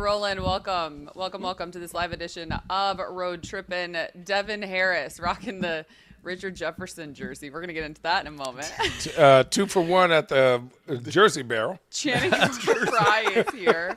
rolling. Welcome to this live edition of Road Trippin'. Devin Harris rocking the Richard Jefferson jersey. We're going to get into that in a moment. 2 for 1 at the Jersey Barrel. Channing Frye is here.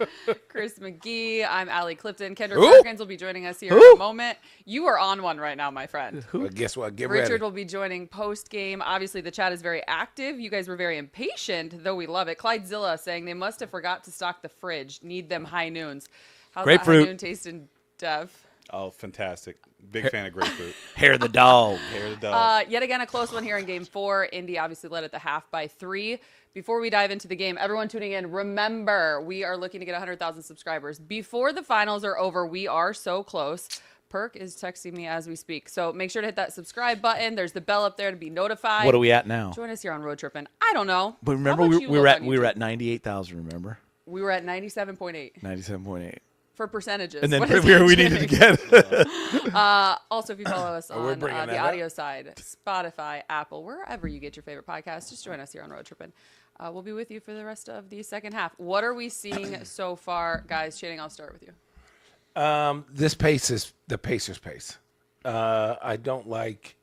Chris McGee. I'm Allie Clifton. Kendrick Perkins will be joining us here in a moment. You are on one right now, my friend. Well, guess what? Get Richard ready. will be joining post-game. Obviously, the chat is very active. You guys were very impatient, though we love it. Clydezilla saying they must have forgot to stock the fridge. Need them high noons. How's Grapefruit. that high noon tasting, Dev? Oh, fantastic. Big fan of grapefruit. Hair of the dog. Hair of the dog. Yet again, a close one here in Game 4. Indy obviously led at the half by 3. Before we dive into the game, everyone tuning in, remember, we are looking to get 100,000 subscribers. Before the finals are over, we are so close. Perk is texting me as we speak. So make sure to hit that subscribe button. There's the bell up there to be notified. What are we at now? Join us here on Road Trippin'. I don't know. But remember, we were at 98,000. Remember, we were at 97.8 97.8. for percentages. And then What is where that, we needed to get. Also, if you follow us on bringing the that audio side, Spotify, Apple, wherever you get your favorite podcast, just join us here on Road Trippin'. We'll be with you for the rest of the second half. What are we seeing so far, guys? Channing, I'll start with you. This pace is the Pacers' pace. I don't like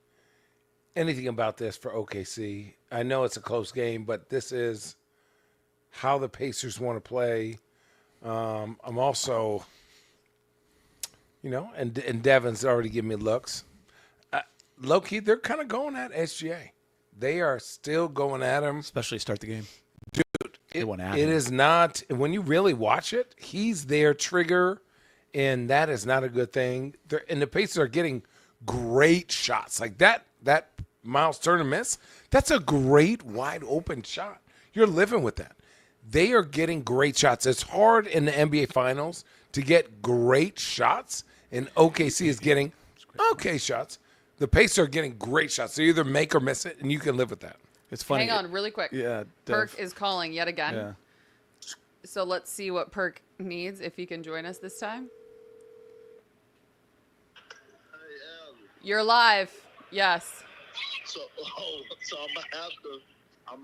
anything about this for OKC. I know it's a close game, but this is how the Pacers want to play. I'm also, and Devin's already giving me looks. Low-key, they're kind of going at SGA. They are still going at him. Especially start the game. It is not, when you really watch it, he's their trigger, and that is not a good thing. And the Pacers are getting great shots. Like that Miles Turner miss, that's a great wide open shot. You're living with that. They are getting great shots. It's hard in the NBA Finals to get great shots, and OKC is getting okay shots. The Pacers are getting great shots. So you either make or miss it, and you can live with that. It's funny. Hang on really quick. Yeah. Perk is calling yet again. Yeah. So let's see what Perk needs, if he can join us this time. Hey, Allie. You're live. Yes. So I'm gonna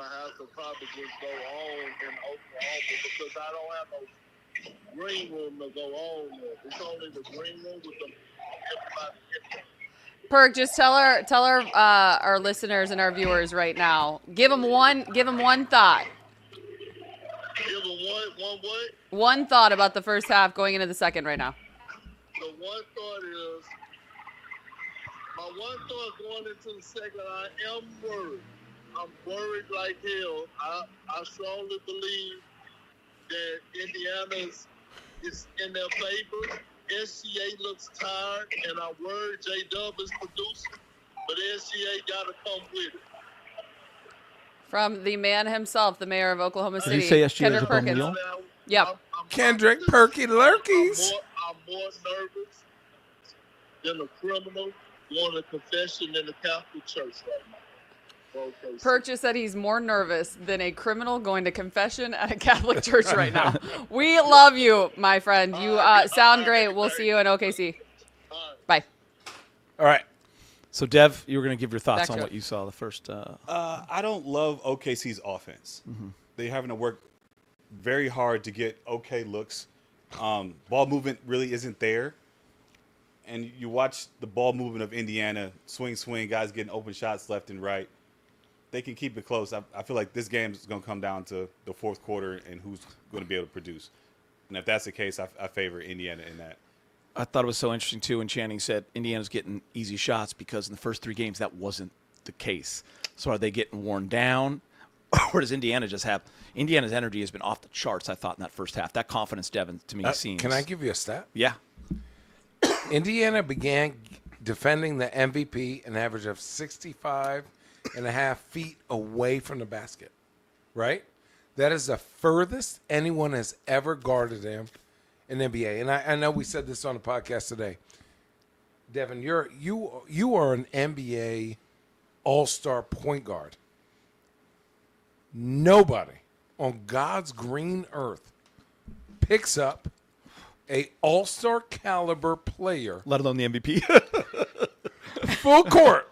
have to probably just go on in Oklahoma because I don't have no green room to go on there. It's only the green room with everybody. Perk, just tell our listeners and our viewers right now. Give them one thought. Give them one what? One thought about the first half going into the second right now. The one thought is my one thought going into the second. I am worried. I'm worried like hell. I strongly believe that Indiana is in their favor. SCA looks tired, and I'm worried J-Dub is producing, but SCA got to come with it. From the man himself, the mayor of Oklahoma City, you say SGA Kendrick is up on Perkins. Neal? Yep. Kendrick Perky Lurkies. I'm more nervous than a criminal going to confession in the Catholic Church right now. Okay, Perk just said he's more nervous than a criminal going to confession at a Catholic church right now. We love you, my friend. You sound great. We'll see you in OKC. Bye. All right. So, Dev, you were going to give your thoughts Back on to what you saw the first. I don't love OKC's offense. Mm-hmm. They're having to work very hard to get okay looks. Ball movement really isn't there. And you watch the ball movement of Indiana, swing, guys getting open shots left and right. They can keep it close. I feel like this game is going to come down to the fourth quarter and who's going to be able to produce. And if that's the case, I favor Indiana in that. I thought it was so interesting, too, when Channing said Indiana's getting easy shots because in the first 3 games that wasn't the case. So are they getting worn down? Or does Indiana just have – Indiana's energy has been off the charts, I thought, in that first half. That confidence, Devin, to me, seems – Can I give you a stat? Yeah. Indiana began defending the MVP an average of 65.5 feet away from the basket, right? That is the furthest anyone has ever guarded him in the NBA. And I know we said this on the podcast today. Devin, you are an NBA all-star point guard. Nobody on God's green earth picks up a all-star caliber player, Let alone the MVP. full court.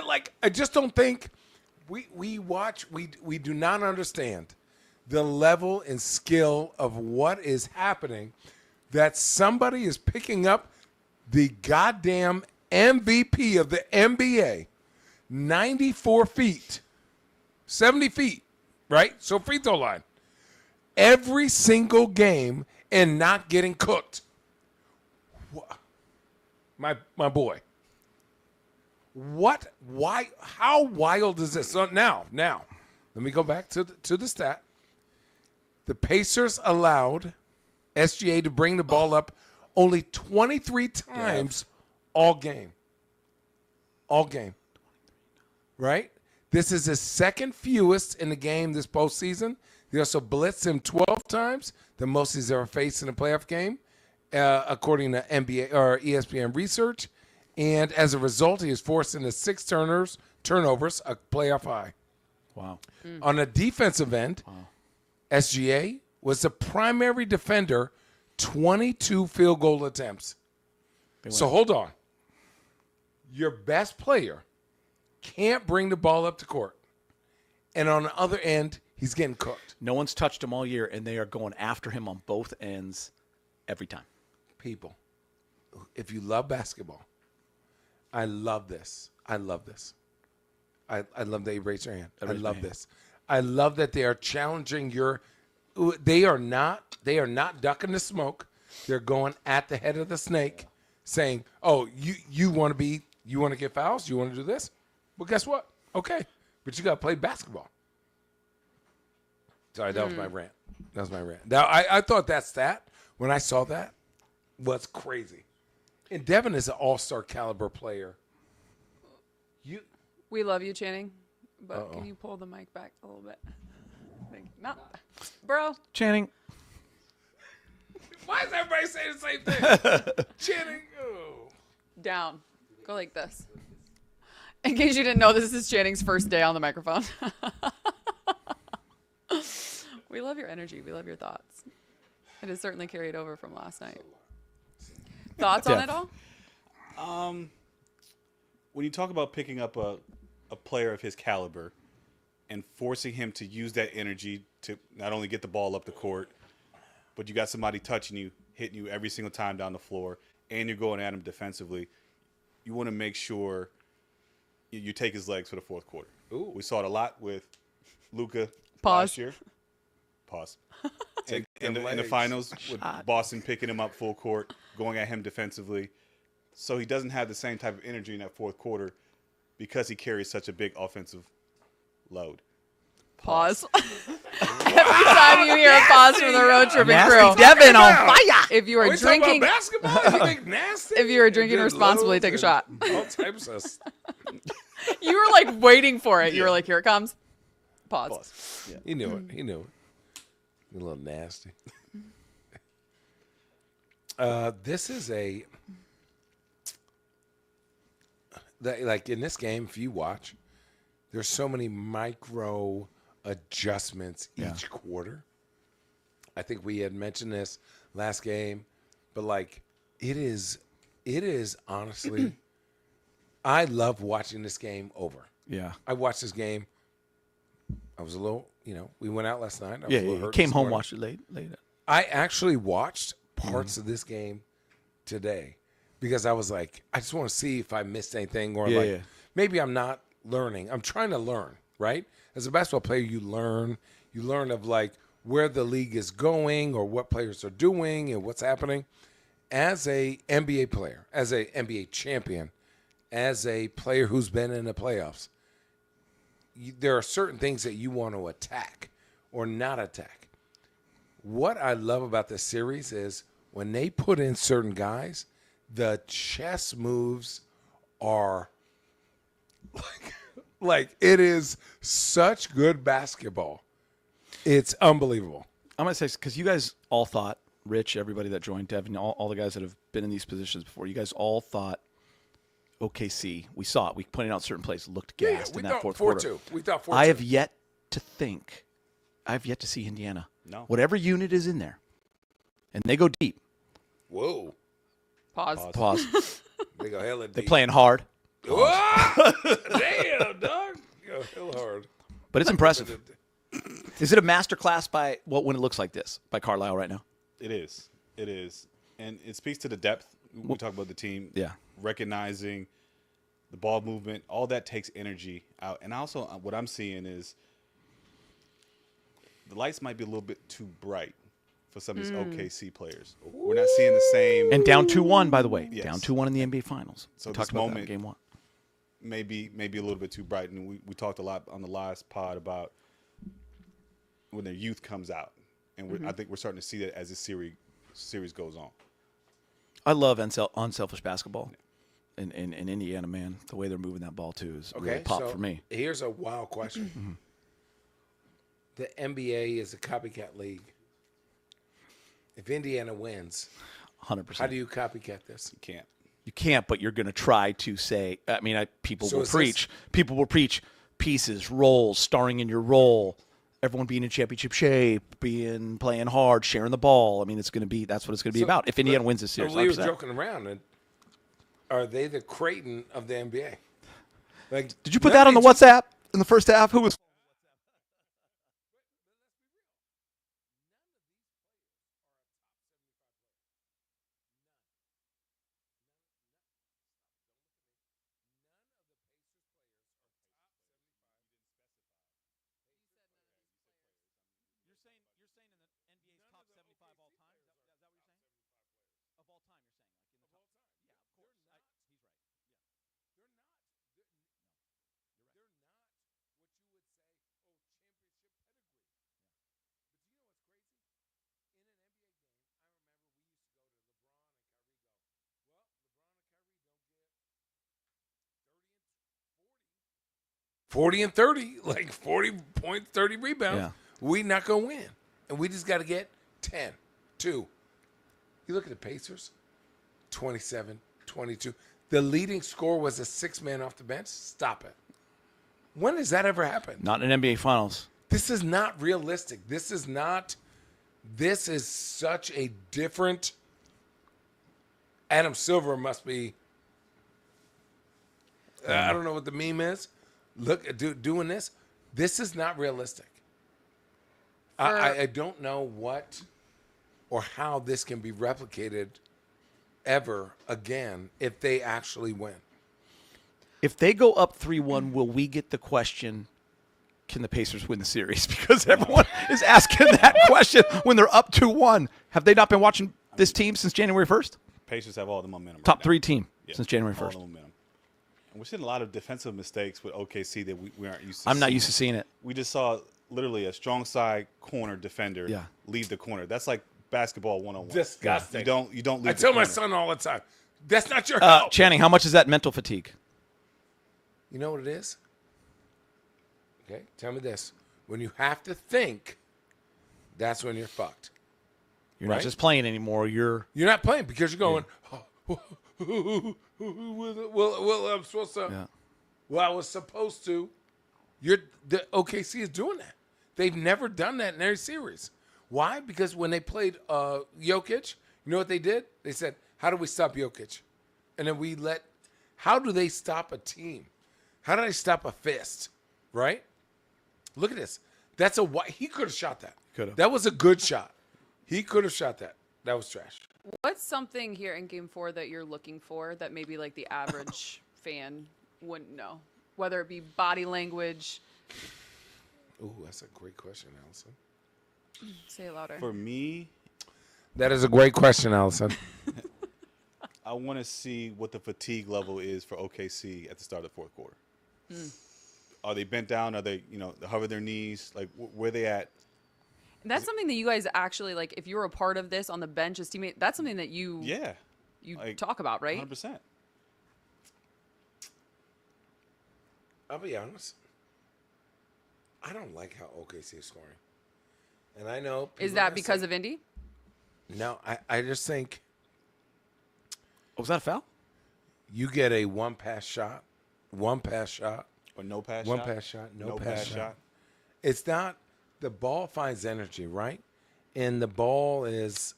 Like, I just don't think we do not understand the level and skill of what is happening that somebody is picking up the goddamn MVP of the NBA, 94 feet, 70 feet, right? So free throw line. Every single game and not getting cooked. My boy. What? Why? How wild is this? So now, let me go back to the stat. The Pacers allowed SGA to bring the ball up only 23 times all game. All game. Right? This is his second fewest in the game this postseason. They also blitzed him 12 times, the most he's ever faced in a playoff game, according to NBA or ESPN research. And as a result, he is forced into 6 turnovers, a playoff high. Wow. On the defensive end, SGA was the primary defender, 22 field goal attempts. So hold on. Your best player can't bring the ball up to court. And on the other end, he's getting cooked. No one's touched him all year, and they are going after him on both ends every time. People, if you love basketball, I love this. I love this. I love that you raise your hand. I love this. I love that they are challenging your. They are not ducking the smoke. They're going at the head of the snake, saying, "Oh, you want to get fouls? You want to do this? Well, guess what? Okay, but you got to play basketball." Sorry, that was my rant. Now, I thought that stat when I saw that was crazy. And Devin is an all-star caliber player. We love you, Channing, but can you pull the mic back a little bit? No, bro. Channing. Why is everybody saying the same thing? Channing. Oh. Down. Go like this. In case you didn't know, this is Channing's first day on the microphone. We love your energy. We love your thoughts. It has certainly carried over from last night. Thoughts on it all? When you talk about picking up a player of his caliber and forcing him to use that energy to not only get the ball up the court, but you got somebody touching you, hitting you every single time down the floor, and you're going at him defensively, you want to make sure you take his legs for the fourth quarter. Ooh. We saw it a lot with Luka Pause. last year. Pause. In the finals, with Boston picking him up full court, going at him defensively. So he doesn't have the same type of energy in that fourth quarter because he carries such a big offensive load. Pause. Every time you hear a pause from the road tripping crew. Nasty Devin on fire. If you Are are we talking drinking, about basketball? You think nasty? if you are drinking Good responsibly, loads take a and shot. All types of stuff. You were like waiting for it. You were like, here it comes. Pause. Pause. Yeah. He knew it. A little nasty. This is like in this game, if you watch, there's so many micro adjustments each quarter. I think we had mentioned this last game, but like it is honestly, I love watching this game over. Yeah. I watched this game. I was a little, we went out last night. I was a little hurt Came this home, morning. watched it late. I actually watched parts of this game today because I was like, I just want to see if I missed anything or maybe I'm not learning. I'm trying to learn, right? As a basketball player, you learn of like where the league is going or what players are doing and what's happening. As a NBA player, as a NBA champion, as a player who's been in the playoffs, there are certain things that you want to attack or not attack. What I love about this series is when they put in certain guys, the chess moves are like it is such good basketball. It's unbelievable. I'm going to say, because you guys all thought, Rich, everybody that joined, Devin, all the guys that have been in these positions before, you guys all thought OKC, we saw it. We pointed out certain plays, looked gassed in that fourth quarter. We thought 4-2. I have yet to see Indiana. No. Whatever unit is in there, and they go deep. Whoa. Pause. They go hella deep. They're playing hard, Whoa! Damn, dog. Go hella hard. but it's impressive. Is it a masterclass by when it looks like this by Carlisle right now? It is. And it speaks to the depth. We talk about the team. Yeah. Recognizing the ball movement, all that takes energy out. And also, what I'm seeing is the lights might be a little bit too bright for some of these OKC players. We're not seeing the same. And down 2-1, by the way. Yes. Down 2-1 in the NBA Finals. So We this talked about that in moment- Game 1. maybe a little bit too bright. And we talked a lot on the last pod about when their youth comes out. And I think we're starting to see that as this series goes on. I love unselfish basketball. In Indiana, man, the way they're moving that ball, too, is really pop so for me. Here's a wild question. The NBA is a copycat league. If Indiana wins, 100%. how do you copycat this? You can't. You can't, but you're going to try to say. I mean, people So will is preach. People will preach pieces, roles, starring in your role. Everyone being in championship shape, playing hard, sharing the ball. I mean, that's what it's going to be about. If Indiana wins this series, we were 100%. joking around. And are they the Creighton of the NBA? Like, Did you put that on the WhatsApp in the first half? Who was? $40 and 30, like 40 points, 30 rebounds. Yeah. We not going to win. And we just got to get 10, 2. You look at the Pacers, 27, 22. The leading scorer was a 6-man off the bench. Stop it. When has that ever happened? Not in NBA Finals. This is not realistic. This is such a different. Adam Silver must be. I don't know what the meme is. Look, doing this. This is not realistic. I don't know what or how this can be replicated ever again if they actually win. If they go up 3-1, will we get the question, can the Pacers win the series? Because everyone is asking that question when they're up 2-1. Have they not been watching this team since January 1st? Pacers have all the momentum. Top right 3 now. team since January All 1st. the momentum. And we're seeing a lot of defensive mistakes with OKC that we aren't used to I'm not seeing. used to seeing it. We just saw literally a strong side corner defender leave the corner. That's like basketball 101. Disgusting. You don't leave I the tell my corner. son all the time, that's not your help. Channing, how much is that mental fatigue? You know what it is? Okay, tell me this. When you have to think, that's when you're fucked. You're Right? not just playing anymore. You're You're not playing because you're going, well, I'm supposed to. Yeah. Well, I was supposed to. The OKC is doing that. They've never done that in their series. Why? Because when they played Jokic, you know what they did? They said, how do we stop Jokic? And then how do they stop a team? How do they stop a fist? Right? Look at this. He could have shot that. Could've. That was a good shot. He could have shot that. That was trash. What's something here in Game 4 that you're looking for that maybe like the average fan wouldn't know? Whether it be body language. Ooh, that's a great question, Allison. Say it louder. For me, That is a great question, Allison. I want to see what the fatigue level is for OKC at the start of the fourth quarter. Are they bent down? Are they, hover their knees? Like, where they at? And that's something that you guys actually, like, if you were a part of this on the bench as teammate, that's something that you talk about, right? 100%. I'll be honest. I don't like how OKC is scoring. And I know. Is that because of Indy? No, I just think was that a foul? you get a one pass shot, Or no pass shot. no pass shot. It's not, the ball finds energy, right? And the ball is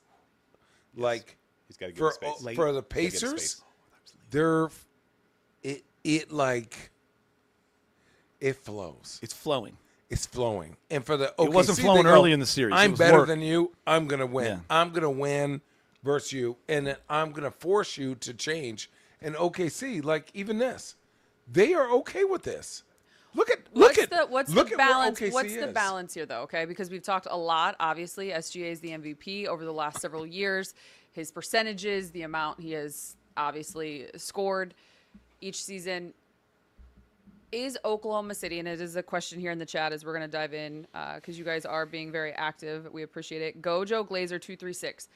like, He's got to get for, space. for the Gotta get Pacers, space. it flows. It's flowing. It's flowing. And for the OKC, It wasn't flowing they go, early in the series. It I'm was better more- than you. I'm going to win. Yeah. I'm going to win versus you, and then I'm going to force you to change. And OKC, like even this, they are okay with this. Look at What's where the balance? OKC What's the is. balance here, though? Okay, because we've talked a lot. Obviously, SGA is the MVP over the last several years. His percentages, the amount he has obviously scored each season. Is Oklahoma City, and it is a question here in the chat as we're going to dive in because you guys are being very active. We appreciate it. Gojo Glazer 236.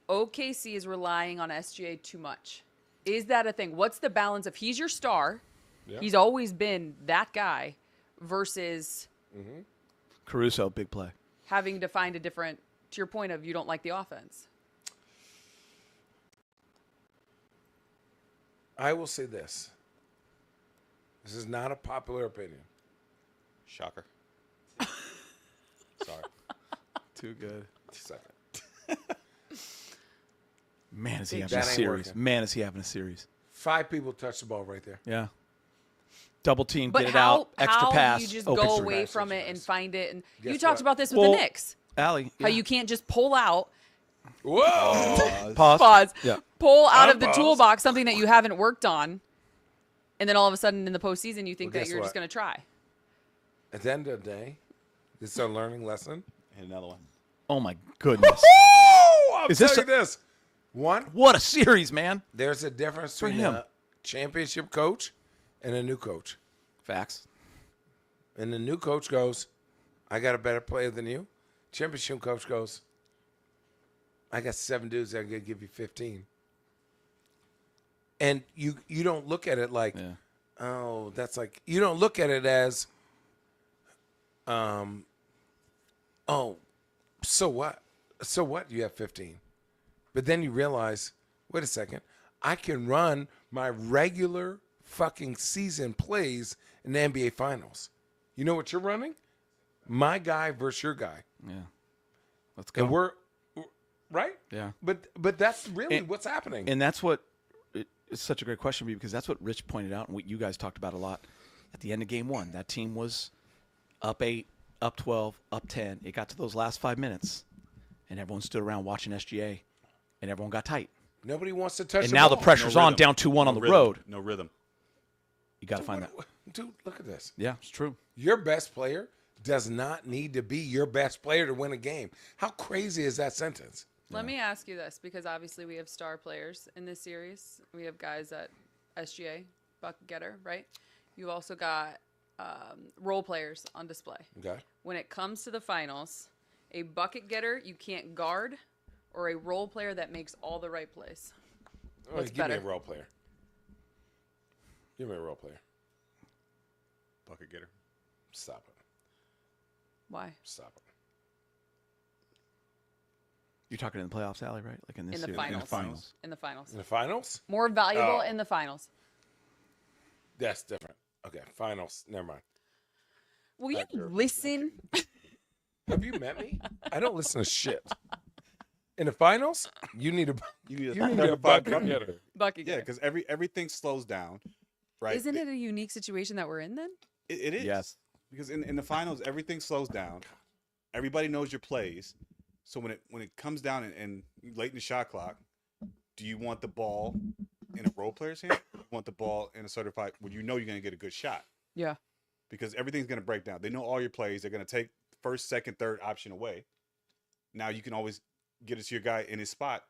OKC is relying on SGA too much. Is that a thing? What's the balance of he's your star? Yeah. He's always been that guy versus Caruso, big play. having to find a different, to your point of you don't like the offense. I will say this. This is not a popular opinion. Shocker. Sorry. Too good. Second. Man, is he That having a ain't series. working. Man, is he having a series. 5 people touched the ball right there. Yeah. Double team, But get it how, out, extra how pass. do you just open go three. away Nice, from such a it and nice. find it? And Guess you talked what? about this with Well, the Knicks. Allie. How you can't just pull out, Whoa! Pause. pause, pull out of the Unpause. toolbox something that you haven't worked on, and then all of a sudden in the postseason you think Well, that guess you're just what? going to try. At the end of the day, this is our learning lesson. And another one. Oh, my goodness. I'll Is tell this you a- this. One, What a series, man. there's a difference For between him. a championship coach and a new coach. Facts. And the new coach goes, I got a better player than you. Championship coach goes, I got 7 dudes that are going to give you 15. And you don't look at it like, Yeah. oh, that's like, you don't look at it as, oh, so what? So what? You have 15. But then you realize, wait a second, I can run my regular fucking season plays in the NBA Finals. You know what you're running? My guy versus your guy. Yeah. Let's go. And we're right? Yeah. But that's really And- what's happening. And that's what it's such a great question because that's what Rich pointed out and what you guys talked about a lot. At the end of game 1, that team was up 8, up 12, up 10. It got to those last 5 minutes, and everyone stood around watching SGA, and everyone got tight. Nobody wants to touch And the now ball. the pressure's No on, rhythm. down 2-1 on the rhythm. road. No rhythm. You got to find that. Dude, look at this. Yeah, it's true. Your best player does not need to be your best player to win a game. How crazy is that sentence? Let me ask you this, because obviously we have star players in this series. We have guys at SGA, bucket getter, right? You've also got role players on display. Okay. When it comes to the finals, a bucket getter you can't guard, or a role player that makes all the right plays. Oh, What's give me better? a role player. Give me a role player. Bucket getter. Stop it. Why? Stop it. You're talking in the playoffs, Allie, right? Like in this In the series. finals. In the finals. In the finals. In the finals? More valuable Oh. in the finals. That's different. Okay, finals. Never mind. Will you You're- listen? Have you met me? I don't listen to shit. In the finals, you need a You need a you need a certified bucket bucket getter. Bucket Yeah, getter. because everything slows down, right? Isn't it a unique situation that we're in then? It is. Yes. Because in the finals, everything slows down. Everybody knows your plays. So when it comes down and late in the shot clock, do you want the ball in a role player's hand? Or do you want the ball in a certified where you know you're going to get a good shot? Yeah. Because everything's going to break down. They know all your plays. They're going to take first, second, third option away. Now you can always get it to your guy in his spot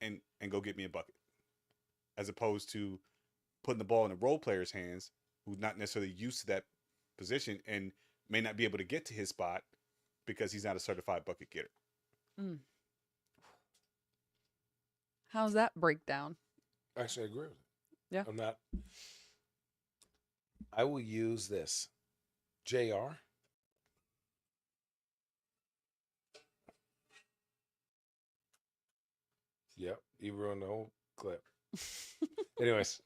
and go get me a bucket. As opposed to putting the ball in the role player's hands who's not necessarily used to that position and may not be able to get to his spot because he's not a certified bucket getter. How's that breakdown? Actually, I agree with it. Yeah. I'm not. I will use this. JR. Yep, you ruined the whole clip. Anyways.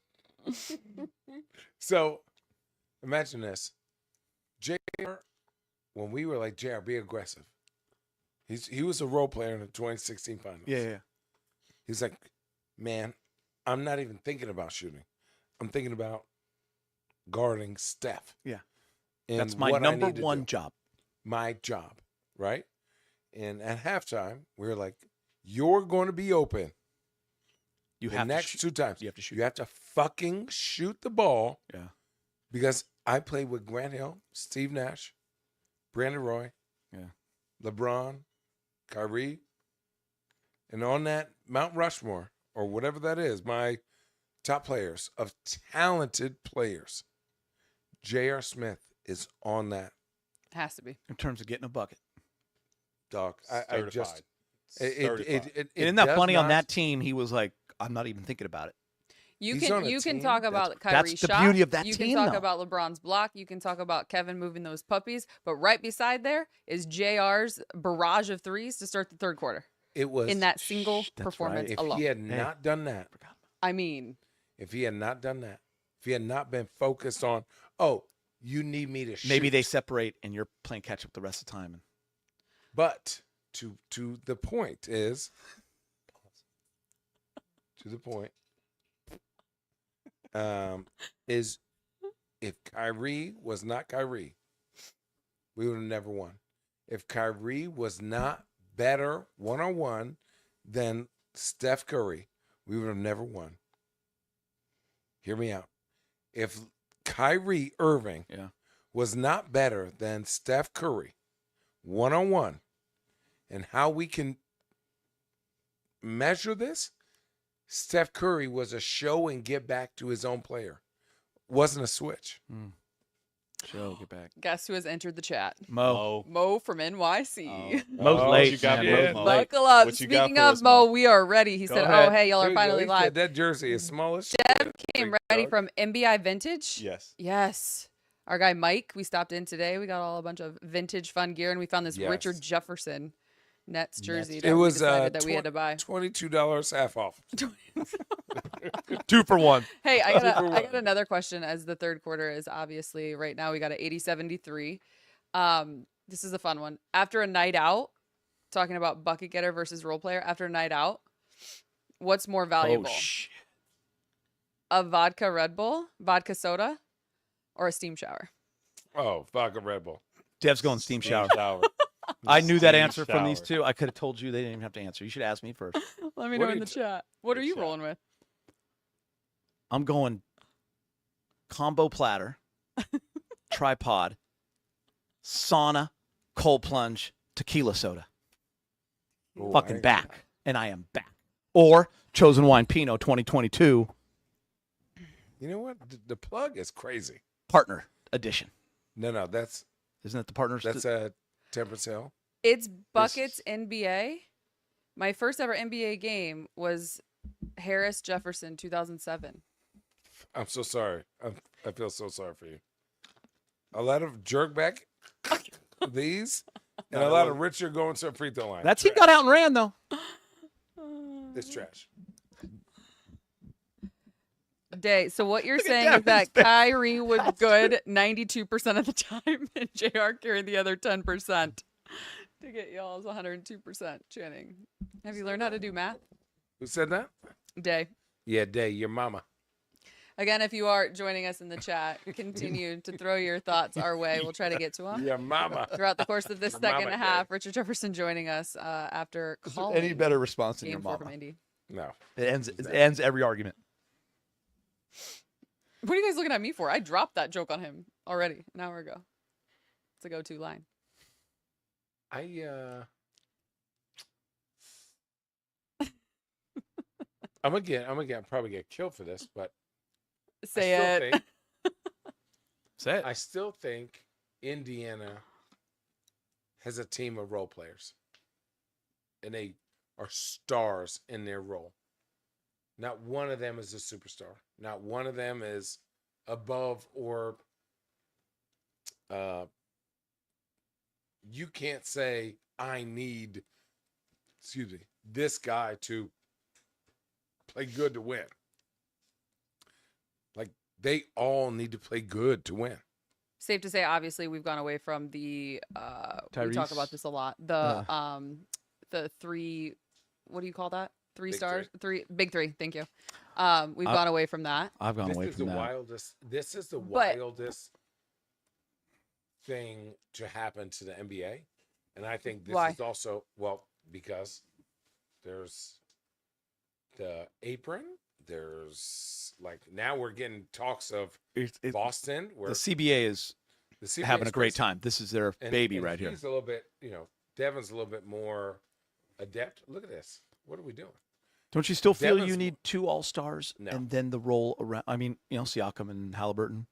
So imagine this. JR, when we were like, JR, be aggressive. He was a role player in the 2016 finals. Yeah. He's like, man, I'm not even thinking about shooting. I'm thinking about guarding Steph. Yeah. And That's my what I number need to one do. job. My job, right? And at halftime, we were like, you're going to be open. You the have to next shoot. 2 times. You have to shoot. You have to fucking shoot the ball. Yeah. Because I played with Grant Hill, Steve Nash, Brandon Roy, LeBron, Kyrie, and on that Mount Rushmore, or whatever that is, my top players of talented players, J.R. Smith is on that. Has to be. In terms of getting a bucket. Dog. I just Certified. it Isn't that does funny? On not- that team, he was like, I'm not even thinking about it. You He's on can a you can team. talk about That's Kyrie's the shot. beauty of that you team, can talk though. about LeBron's block. You can talk about Kevin moving those puppies. But right beside there is JR's barrage of threes to start the third quarter It was in that single that's performance if alone. he had not done that, I mean, if he had not done that, if he had not been focused on, oh, you need me to shoot. Maybe they separate and you're playing catch up the rest of the time. But to the point is, is if Kyrie was not Kyrie, we would have never won. If Kyrie was not better one-on-one than Steph Curry, we would have never won. Hear me out. If Kyrie Irving was not better than Steph Curry one-on-one, and how we can measure this, Steph Curry was a show and get back to his own player. Wasn't a switch. Joe, get back. guess who has entered the chat? Mo. Mo from NYC. Mo's Oh, late. you got, man. Mo? Mo's late. Buckle up. What you got Speaking for of us, Mo, Mo? we are ready. He Go said, ahead. "Oh, hey, y'all are There you finally go. He said live." that jersey is small as shit. Dev came Big ready dog. from MBI Vintage. Yes. Yes. Our guy Mike, we stopped in today. We got all a bunch of vintage fun gear, and we found this Yes. Richard Jefferson Nets jersey that It was we decided that we had to buy. $22 half off. 2 for 1. Hey, I got another question as the third quarter is obviously right now we got an 80-73. This is a fun one. After a night out, talking about bucket getter versus role player, after a night out, what's more valuable? Oh, shit. A vodka Red Bull, vodka soda, or a steam shower? Oh, vodka Red Bull. Dev's going steam shower. Shower. I knew that Steam answer from these shower. two. I could have told you. They didn't even have to answer. You should ask me first. Let me What know are in you the chat. What are you rolling with? I'm going combo platter, tripod, sauna, cold plunge, tequila soda. Oh, Fucking back. And I am back. Or Chosen Wine Pinot 2022 You know what? The plug is crazy. partner edition. No, that's Isn't that the partners? a 10%. It's Buckets NBA. My first ever NBA game was Harris Jefferson 2007. I'm so sorry. I feel so sorry for you. A lot of jerk back these, and a lot of Richard going to a free throw line. That team got out and ran, though. It's trash. Day. So what you're Look at saying is Devin's that face. Kyrie was good 92% of the time and JR carried the other 10% to get y'all's 102%. Channing, have you learned how to do math? Who said that? Day. Yeah, Day, your mama. Again, if you are joining us in the chat, continue to throw your thoughts our way. We'll try to get to them. Your mama. Throughout the course of this Your second mama, half, Richard Jefferson joining us after calling Any better response than game your 4 mama? from Indy. No. It ends every argument. What are you guys looking at me for? I dropped that joke on him already an hour ago. It's a go-to line. I'm gonna probably get killed for this, but Say it. Say it. I still think Indiana has a team of role players, and they are stars in their role. Not one of them is a superstar. Not one of them is above or you can't say I need this guy to play good to win. Like they all need to play good to win. Safe to say, obviously, we've gone away from the we talk Tyrese? about this a lot. The three, what do you call that? Three Big stars? three. Big three. Thank you. We've gone away from that. I've gone This away is from the that. wildest. This is the But- wildest thing to happen to the NBA, and I think this Why? is also because there's the apron. There's like now we're getting talks of It- Boston. the Where CBA is the CBA having is a great crazy. time. This is their baby right here. He's a little bit, Devin's a little bit more adept. Look at this. What are we doing? Don't you still feel Devin's- you need 2 All-Stars No. and then the role around? I mean, Siakam and Halliburton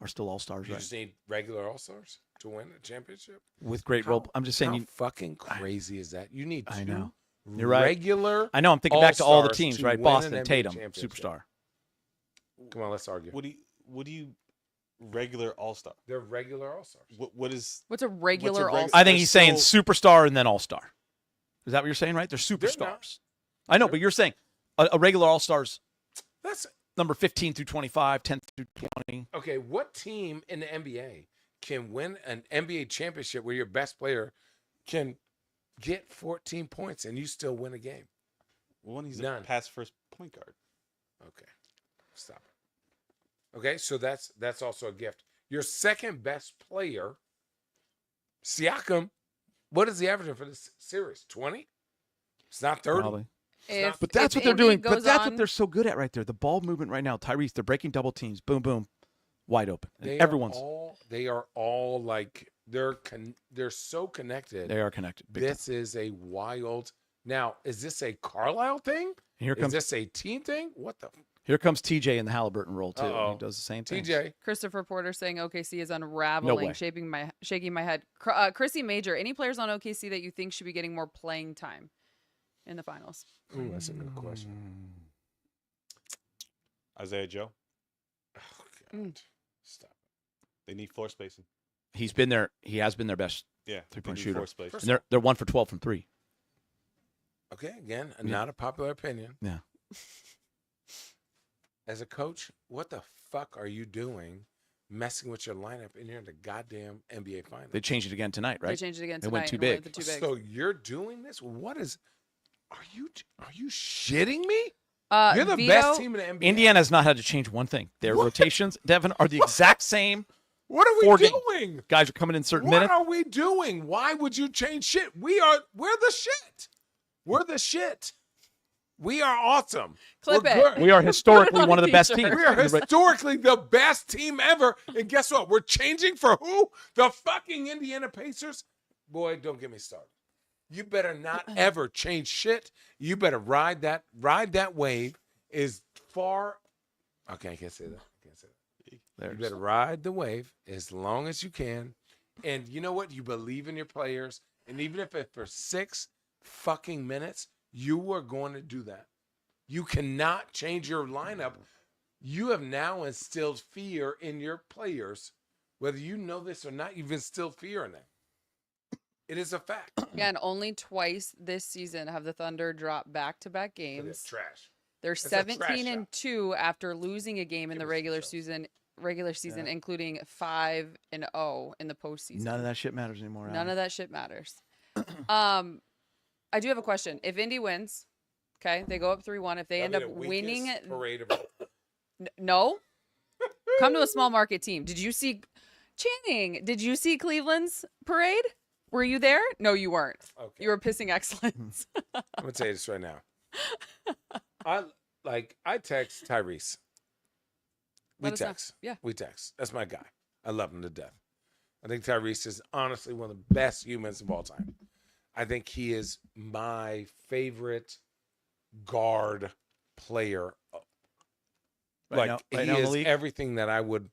are still All-Stars, You right? just need regular all stars to win a championship. With great role. I'm just saying How you. fucking crazy is that? You need I two know. You're right. regular. I know. I'm thinking back to all the all-stars teams, to right? win an Boston, NBA Tatum, championship. superstar. Come on, let's argue. What do you regular all star? They're regular all stars. What is What's a regular reg- all? I think They're he's saying still- superstar and then All-Star. Is that what you're saying, right? They're not. superstars. I know, but you're saying a regular All-Stars That's number 15 through 25, 10 through 20. okay. What team in the NBA can win an NBA championship where your best player can get 14 points and you still win a game? one? He's None. a pass first point guard. Okay, stop it. Okay, so that's also a gift. Your second best player, Siakam, what is the average for this series? 20? It's not 30. Probably. If, But that's if what they're Indy doing. But goes that's on- what they're so good at right there. The ball movement right now. Tyrese, they're breaking double teams. Boom, boom. Wide open. And They everyone's. they are all like they're so connected. They are connected. Big time. This is a wild. Now, is this a Carlisle thing? Here Is comes this a team thing? What the here comes TJ in the Halliburton role too. Uh-oh. He does the same thing. TJ? Christopher Porter saying OKC is unraveling, way. shaking my head. Chrissy Major, any players on OKC that you think should be getting more playing time in the finals? Ooh, that's a good question. Isaiah Joe. Oh, God. Mm. Stop. They need floor spacing. He's been there. He has been their best Yeah, Three-point they need shooter. floor spacing. First And they're 1 for 12 from 3. Okay, again, not a popular opinion. Yeah. As a coach, what the fuck are you doing messing with your lineup and you're in the goddamn NBA finals? They changed it again tonight, They right? changed it again They tonight. went too and big. the too big. So you're doing this? What is are you shitting me? You're the Vito, best team in the NBA. Indiana has not had to change one thing. Their rotations, Devin, are the exact same. What are we 4 games. doing? Guys are coming in certain What minutes. are we doing? Why would you change shit? We're the shit. We're the shit. We are awesome. Clip We're it. good. We are Put it historically on one a of the best t-shirt. teams. We are historically the best team ever. And guess what? We're changing for who? The fucking Indiana Pacers? Boy, don't get me started. You better not ever change shit. You better ride that wave as far. Okay, I can't say that. I can't say that. You better ride the wave as long as you can. And you know what? You believe in your players. And even if it's for 6 fucking minutes, you are going to do that. You cannot change your lineup. You have now instilled fear in your players. Whether you know this or not, you've instilled fear in them. It is a fact. Again, only twice this season have the Thunder dropped back-to-back Look at games. trash. They're That's a trash 17-2 after losing a game in Give the us some regular shots. season, including 5-0 in the postseason. None of that shit matters anymore. None of that shit matters. I do have a question. If Indy wins, okay, they go up 3-1. If they end up winning, Parade of no, come to a small market team. Did you see Channing? Did you see Cleveland's parade? Were you there? No, you weren't. Okay. You were pissing excellence. I'm gonna tell you this right now. I text Tyrese. We Let us know. text. Yeah. We text. That's my guy. I love him to death. I think Tyrese is honestly one of the best humans of all time. I think he is my favorite guard player. Right he now in the is league? everything that I would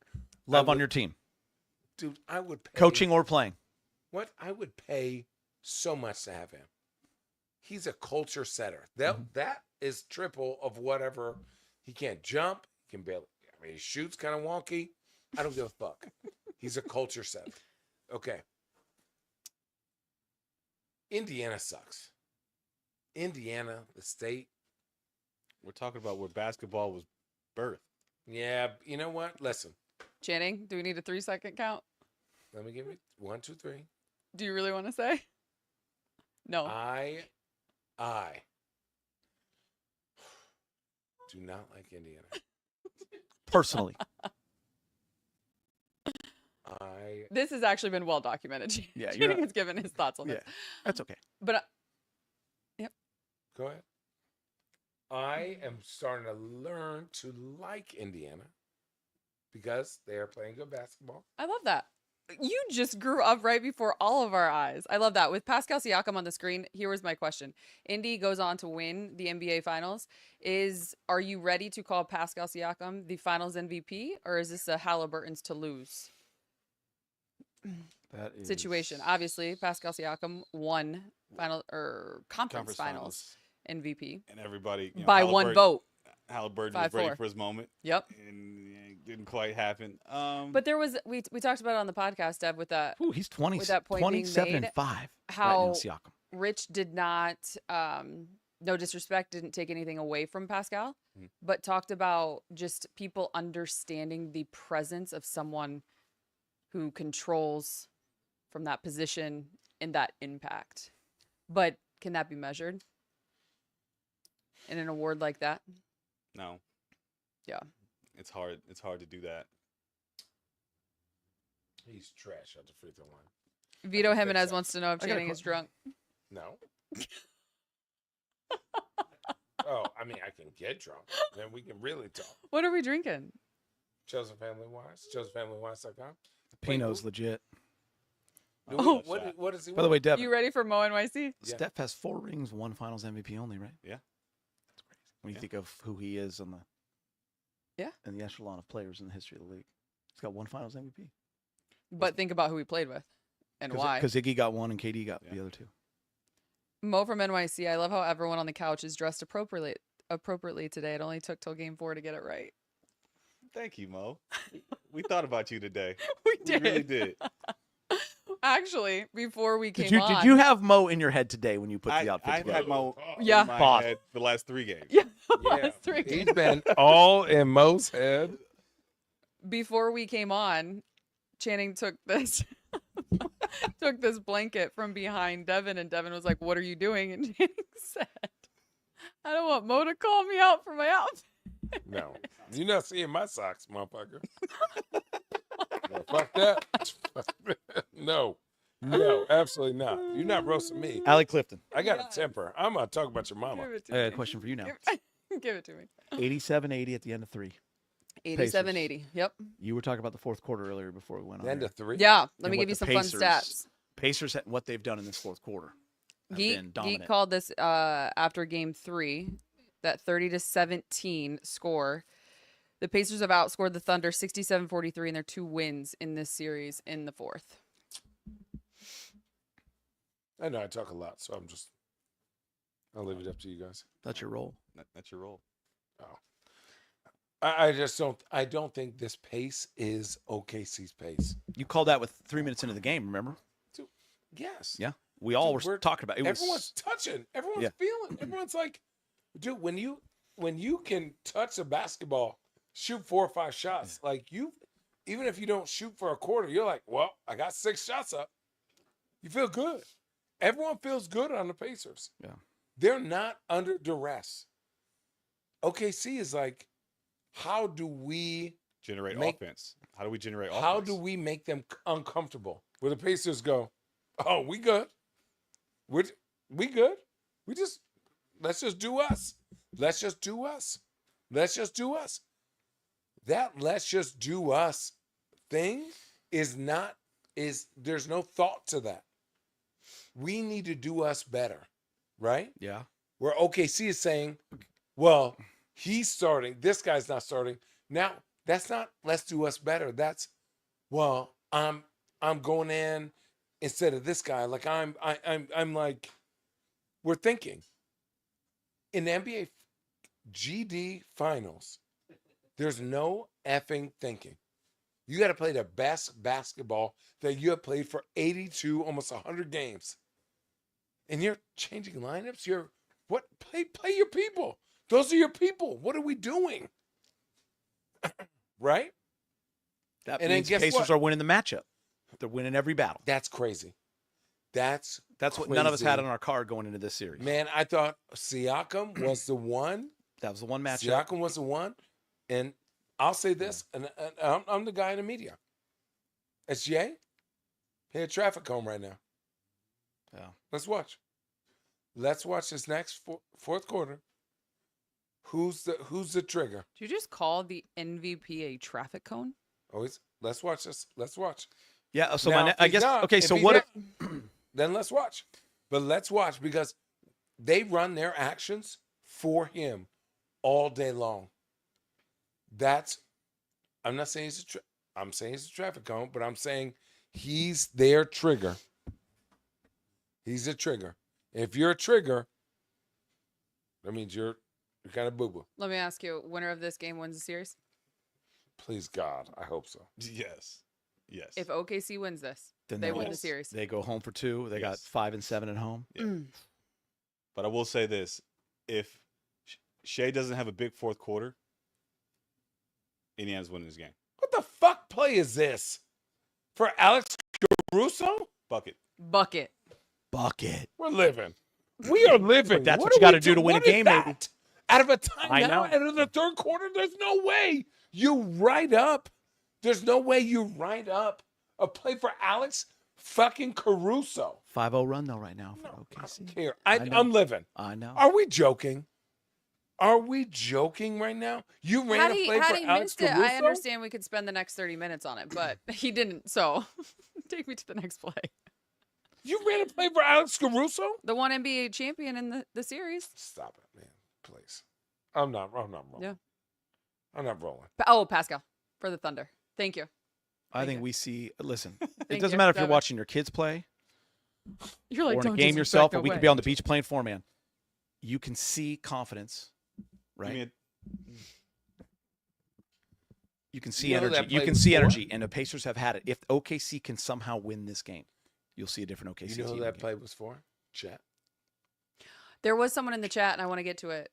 Love I on would- your team, dude. I would pay, coaching or playing. What I would pay so much to have him. He's a culture setter. That is triple of whatever. He can't jump. He can barely. I mean, he shoots kind of wonky. I don't give a fuck. He's a culture setter. Okay. Indiana sucks. Indiana, the state. We're talking about where basketball was birthed. Yeah, you know what? Listen, Channing, do we need a 3-second count? let me give you 1, 2, 3. Do you really want to say? No. I do not like Indiana. Personally, This has actually been well documented. Yeah, you're Channing not- has given his thoughts on yeah, this. that's okay. But Go ahead. I am starting to learn to like Indiana because they are playing good basketball. I love that. You just grew up right before all of our eyes. I love that. With Pascal Siakam on the screen, here was my question. Indy goes on to win the NBA Finals. Are you ready to call Pascal Siakam the Finals MVP, or is this a Halliburton's to lose That is situation? Obviously, Pascal Siakam won conference finals MVP And everybody by one vote. Halliburton was 5-4. ready for his moment. Yep. And it didn't quite happen. But there was we talked about it on the podcast, Deb, with that. Ooh, he's 20, with that point being 27 made, and 5. how right now, Siakam. Rich did not, no disrespect, didn't take anything away from Pascal, but talked about just people understanding the presence of someone who controls from that position and that impact. But can that be measured in an award like that? No. Yeah. It's hard. It's hard to do that. He's trash at the free throw line. Vito fix Jimenez that. wants to know if I got a Channing is drunk. No. Oh, I mean, I can get drunk. Then we can really talk. What are we drinking? Chosen Family Wines. ChosenFamilyWines.com. Pinot's legit. Oh. What does he want? By the way, Devin, You ready for Mo NYC? Yeah. Steph has 4 rings, 1 Finals MVP only, right? Yeah. That's crazy. When you Yeah. think of who he is in the echelon of players in the history of the league, he's got 1 Finals MVP. But think about who he played with and why. Because Iggy got 1 and KD got the other 2. Mo from NYC, I love how everyone on the couch is dressed appropriately today. It only took till game 4 to get it right. Thank you, Mo. We thought about you today. We We really did. Actually, before we came Did on. you have Mo in your head today when you put the outfit I've together? had Mo Yeah. in my Pause. head the last 3 games. Yeah, Yeah. last 3 He's games. been all in Mo's head. Before we came on, Channing took this took this blanket from behind Devin, and Devin was like, "What are you doing?" And Channing said, "I don't want Mo to call me out for my outfit." No. You're not seeing my socks, motherfucker. No, fuck that. No. No, absolutely not. You're not roasting me. Allie Clifton, I got a temper. I'm going to talk about your mama. Give it I to got a me. question for you now. Give it to me. 87-80 at the end of 3. 87-80. Yep. You were talking about the 4th quarter earlier before we went on. End here. of 3? Yeah. Let And me what give you the some Pacers- fun stats. Pacers, what they've done in this 4th quarter. Have been dominant. Geek called this after game 3, that 30-17 score. The Pacers have outscored the Thunder 67-43 in their 2 wins in this series in the 4th. I know I talk a lot, so I'll leave it up to you guys. That's your role. That's your role. Oh. I don't think this pace is OKC's pace. You called that with 3 minutes into the game, remember? Yes. Yeah. We all Dude, were talking about it. Everyone's touching. Everyone's Yeah. feeling. Everyone's like, dude, when you can touch a basketball, shoot 4 or 5 shots, like even if you don't shoot for a quarter, you're like, well, I got 6 shots up. You feel good. Everyone feels good on the Pacers. Yeah. They're not under duress. OKC is like, how do we Generate Make- offense. How do we generate offense? How do we make them uncomfortable? Where the Pacers go, oh, we good. We good. Let's just do us. Let's just do us. Let's just do us. That let's just do us thing there's no thought to that. We need to do us better, right? Yeah. Where OKC is saying, well, he's starting. This guy's not starting. Now, that's not let's do us better. That's, well, I'm going in instead of this guy. Like I'm like, we're thinking. In the NBA GD finals, there's no effing thinking. You got to play the best basketball that you have played for 82, almost 100 games. And you're changing lineups. Play your people. Those are your people. What are we doing? Right? That And then means guess Pacers what? are winning the matchup. They're winning every battle. That's crazy. That's what none of us had crazy. on our card going into this series. Man, I thought Siakam was the one. That was the one matchup. Siakam was the one. And I'll say this, and I'm the guy in the media. SGA, he had traffic cone right now. Yeah. Let's watch. Let's watch this next 4th quarter. Who's the trigger? Did you just call the MVP a traffic cone? Always. Let's watch this. Let's watch. Yeah. So Now, I if guess. he's not- Okay. if So he's what? not, then let's watch. But let's watch because they run their actions for him all day long. I'm not saying I'm saying he's a traffic cone, but I'm saying he's their trigger. He's a trigger. If you're a trigger, that means you're kind of boo-boo. Let me ask you, winner of this game wins the series? Please God, I hope so. Yes. Yes. If OKC wins this, Then they they win the win. series. They go home for 2. They got Yes. 5 and 7 at home. But I will say this: if Shea doesn't have a big fourth quarter, Indiana's winning this game. What the fuck play is this? For Alex Caruso? Bucket. Bucket. Bucket. We're living. We are living. But that's what are you gotta we do to win a what is game, maybe. that? Out of a I timeout, know. out of the third quarter, there's no way you write up. There's no way you write up a play for Alex fucking Caruso. 5-0 run though right now for I OKC. don't care. I know. I'm living. I know. Are we joking? Are we joking right now? You ran a play Had for he Alex missed it, Caruso? I understand we could spend the next 30 minutes on it, but he didn't. So take me to the next play. You ran a play for Alex Caruso? The one NBA champion in the series. Stop it, man. Please. I'm not rolling. Yeah. I'm not rolling. Oh, Pascal for the Thunder. Thank you. I Thank think you. we see. Listen, it Thank doesn't you, matter if you're Devin. watching your kids play You're like, or in a don't game disrespect, yourself, no or we way. could be on the beach playing 4-man. You can see confidence, right? I mean, You can see You know energy. that You play can see before? energy, and the Pacers have had it. If OKC can somehow win this game, you'll see a different OKC You know team. who that again. play was for? Chet. There was someone in the chat, and I want to get to it,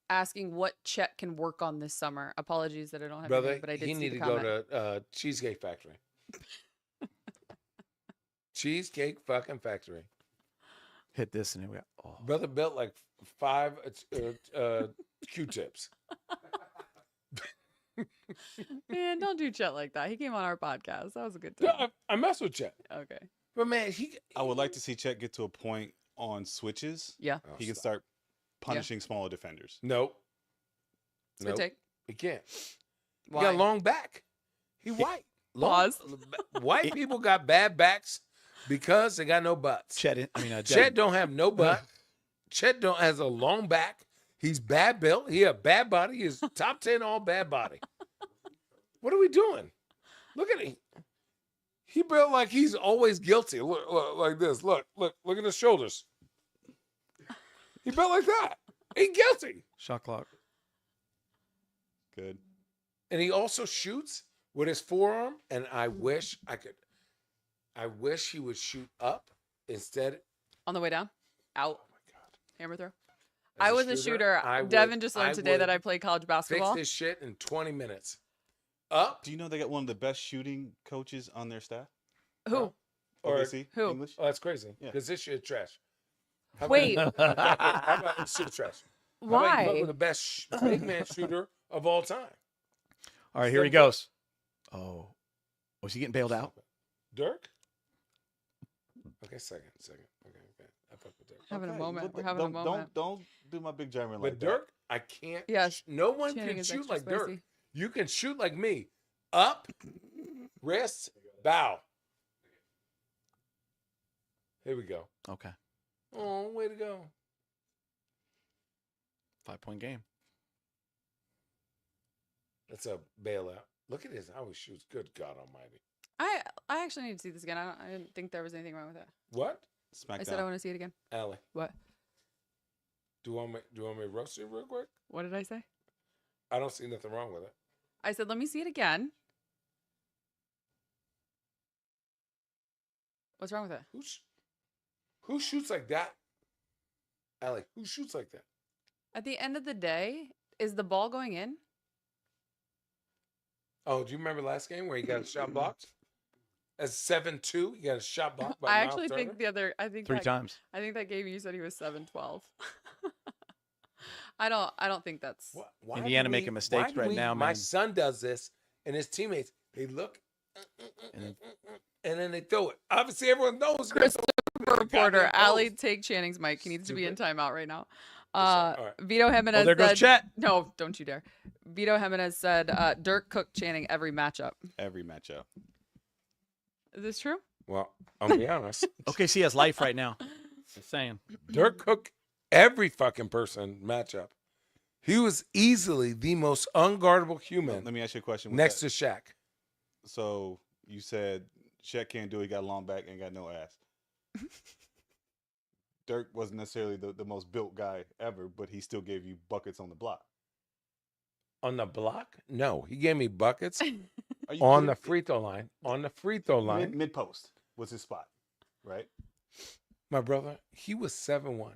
asking what Chet can work on this summer. Apologies that I don't have your Brother, name, but I did he see need the to comment. go to Cheesecake Factory. Cheesecake fucking Factory. Hit this, and then we got. Oh. Brother built like 5 Q-tips. Man, don't do Chet like that. He came on our podcast. That was a good Yeah, time. I mess with Chet. Okay. But man, I would like to see Chet get to a point on switches. Yeah. Oh, He can stop. start punishing smaller defenders. Nope. It's a good take. He can't. He Why? got long back. He white. Pause. White people got bad backs because they got no butts. Chet Chet don't have no butt. Chet has a long back. He's bad built. He a bad body. He's top 10 all bad body. What are we doing? Look at him. He built like he's always guilty. Look like this. Look at his shoulders. He built like that. He's guilty. shot clock. Good. And he also shoots with his forearm. And I wish he would shoot up instead. On the way down? Out. Oh my God. Hammer throw. As I was a shooter. Devin just learned today that I played college basketball. Fix this shit in 20 minutes. Up Do you know they got one of the best shooting coaches on their staff? Who? or OKC? Who? English? oh, that's crazy. Yeah. Because this shit trash. How Wait. How about this shit trash? How about you Why? fuck with the best big man shooter of all time? All right, here he goes. Oh, was he getting bailed out? Dirk? Okay, second. Okay. I fuck with Dirk. Having a Okay, moment. but We're having a don't- moment. Don't do my big German But like Dirk, I can't. Yes. No one Channing can is shoot extra like Dirk. spicy. You can shoot like me. Up, wrist, bow. Here we go. Okay, Oh, way to go. 5-point game. That's a bailout. Look at this. How he shoots. Good God Almighty. I actually need to see this again. I didn't think there was anything wrong with it. What? that. I said I want to see it again. Allie, What? do you want me to roast you real quick? What did I say? I don't see nothing wrong with it. I said, let me see it again. What's wrong with it? Who shoots like that? Allie, who shoots like that? At the end of the day, is the ball going in? Oh, do you remember last game where he got a shot blocked? As 7-2, he got a shot blocked by I Miles actually think Turner? I think 3 that, times. I think that game you said he was 7-12. I don't think that's Why Indiana do making mistakes why do right now, My man. son does this, and his teammates, they look, And and then they throw it. Obviously, everyone knows. Christopher reporter. Goddamn Allie, goals. take Channing's mic. He needs to be in timeout right now. All right. Vito Jimenez Oh, there goes said, Chet. no, don't you dare. Vito Jimenez said, Dirk Cook chanting every matchup. Every matchup. Is this true? Well, I'll be honest. OKC has life right now. Just saying. Dirk Cook, every fucking person matchup. He was easily the most unguardable human Let me ask you a question. with next that. to Shaq. So you said Shaq can't do it. He got a long back and got no ass. Dirk wasn't necessarily the most built guy ever, but he still gave you buckets on the block. On the block? No, he gave me buckets Are you on kidding? the free throw line. On the free throw line. Mid post was his spot, right? My brother, he was 7'1",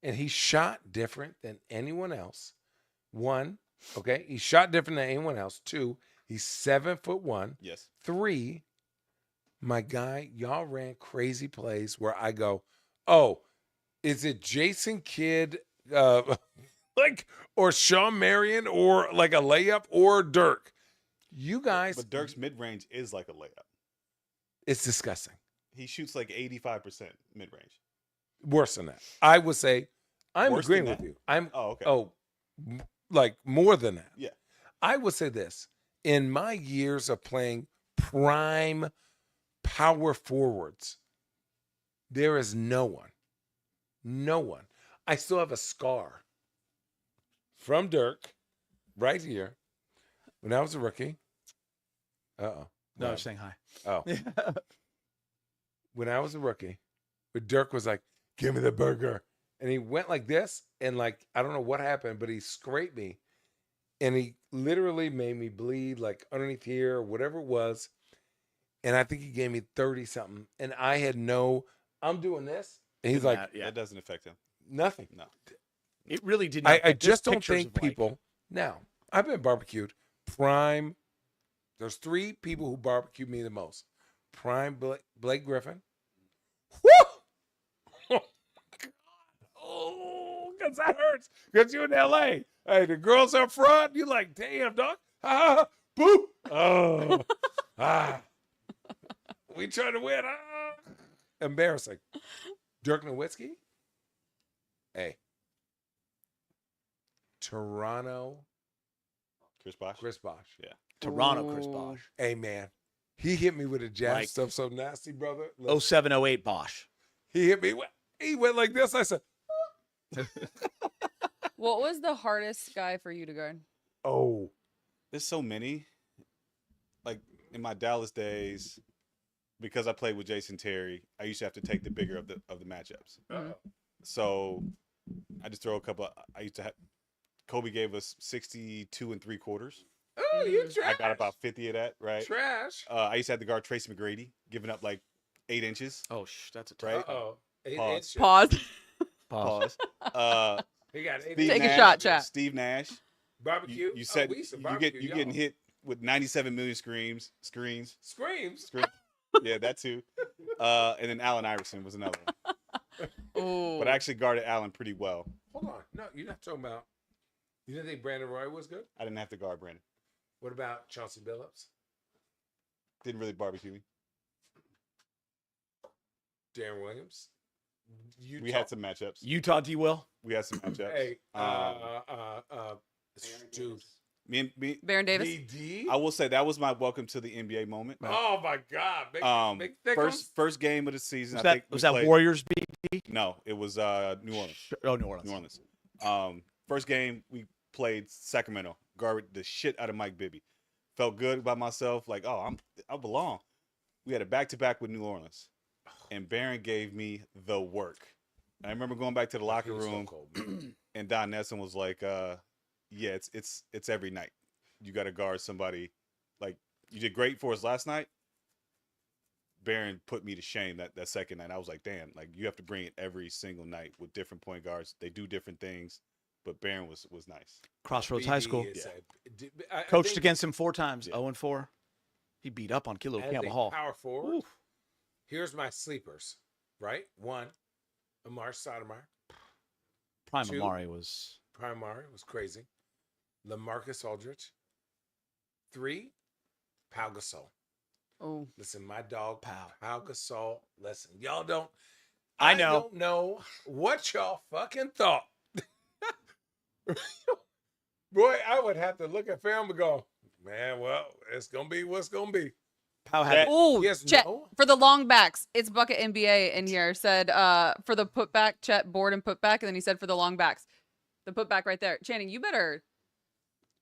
and he shot different than anyone else. One, okay, he shot different than anyone else. Two, he's 7'1". Yes. Three, my guy, y'all ran crazy plays where I go, oh, is it Jason Kidd, like, or Sean Marion, or like a layup, or Dirk? You guys, But Dirk's mid range is like a layup. it's disgusting. He shoots like 85% mid range. Worse than that. I would say, I'm Worse agreeing than with that? you. I'm Oh, okay. like more than that. Yeah. I would say this. In my years of playing prime power forwards, there is no one. I still have a scar from Dirk right here when I was a rookie. Uh-oh. No, I was saying hi. Oh. When I was a rookie, where Dirk was like, give me the burger. And he went like this, and like, I don't know what happened, but he scraped me. And he literally made me bleed like underneath here or whatever it was. And I think he gave me 30 something. And I had I'm doing this. And he's like, Yeah. That doesn't affect him. nothing. No. It really did not. I There's just don't pictures think of, like- people, now, I've been barbecued. Prime, there's 3 people who barbecued me the most. Prime Blake Griffin. Woo! Oh, my God. Oh, because that hurts. Because you're in L.A. Hey, the girls up front, you're like, damn, dog. Ah, boop. Oh, we trying to win. Ah. Embarrassing. Dirk Nowitzki. Hey. Toronto. Chris Bosh? Chris Bosh. Yeah. Toronto Chris Ooh. Bosh. Hey, man. He hit me with a jab Like- stuff so nasty, brother. Listen, 0708 Bosh. he hit me. He went like this. I said, What was the hardest guy for you to guard? oh. There's so many. Like in my Dallas days, because I played with Jason Terry, I used to have to take the bigger of the matchups. So I just throw a couple. I used to have. Kobe gave us 62 3/4. Oh, you I trash. got about 50 of that, right? Trash. I used to have to guard Tracy McGrady, giving up like 8 inches. Oh, that's a Right. Uh-oh. 8 Pause. inches. Pause. Pause. Pause. He got 8 Steve Take a Nash, shot, chat. Steve Nash. Barbecue. You said we used to you barbecue, getting y'all. hit with 97 million screens. Screams. Yeah, that too. And then Allen Iverson was another one. Oh. But I actually guarded Allen pretty well. Hold on. No, you're not talking about. You didn't think Brandon Roy was good? I didn't have to guard Brandon. What about Chauncey Billups? Didn't really barbecue me. Darren Williams? We had some matchups. Utah D. Will. We had some matchups. Hey, dude. me, Baron Davis. BD? I will say that was my welcome to the NBA moment. Oh my God! Big thick First game of the season. Was I think that we played- Warriors BD? No, it was New Orleans. Oh, New Orleans. New Orleans. First game we played Sacramento. Guarded the shit out of Mike Bibby. Felt good about myself. Like, oh, I belong. We had a back-to-back with New Orleans, and Barron gave me the work. I remember going back to the locker room, and Don Nelson was like, "Yeah, it's every night. You got to guard somebody. Like you did great for us last night. Barron put me to shame that second night. I was like, damn, like you have to bring it every single night with different point guards. They do different things, but Barron was nice. Crossroads High School. Coached against him 4 times. 0-4. He beat up on Kilo Campbell Hall. Power forward. Oof. Here's my sleepers. Right, 1, Amar Stoudemire. Prime 2, Amari was. Primary was crazy. LaMarcus Aldridge. 3, Pau Gasol. Oh. Listen, my dog Pau. Pau Gasol. Listen, y'all don't. I know. don't know what y'all fucking thought Boy, I would have to look at film and go, man, well, it's going to be what's going to be. Powell had Oh, Yes, Chet, no? for the long backs, it's Bucket NBA in here. Said for the putback, Chet board and putback, and then he said for the long backs, the putback right there. Channing, you better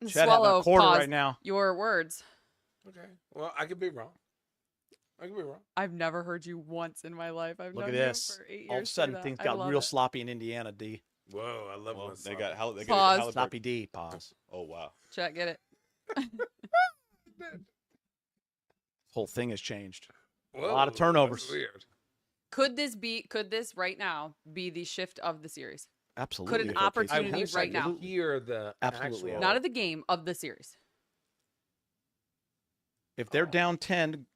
Chet having a swallow quarter pause right now. your words. Okay. Well, I could be wrong. I've never heard you once in my life. I've Look known at you this. for 8 years. All of a say sudden, that. things I got love real it. sloppy in Indiana, D. Whoa, I love Well, when they got Pause. Halliburton. Sloppy D. Pause. Oh wow. Chet, get it? Whole thing has changed. Whoa, A lot of turnovers. that's weird. Could this right now be the shift of the series? Absolutely. an if OKC opportunity I wins. wish right I now. could hear the Absolutely. actual. Not of the game, of the series. If they're down 10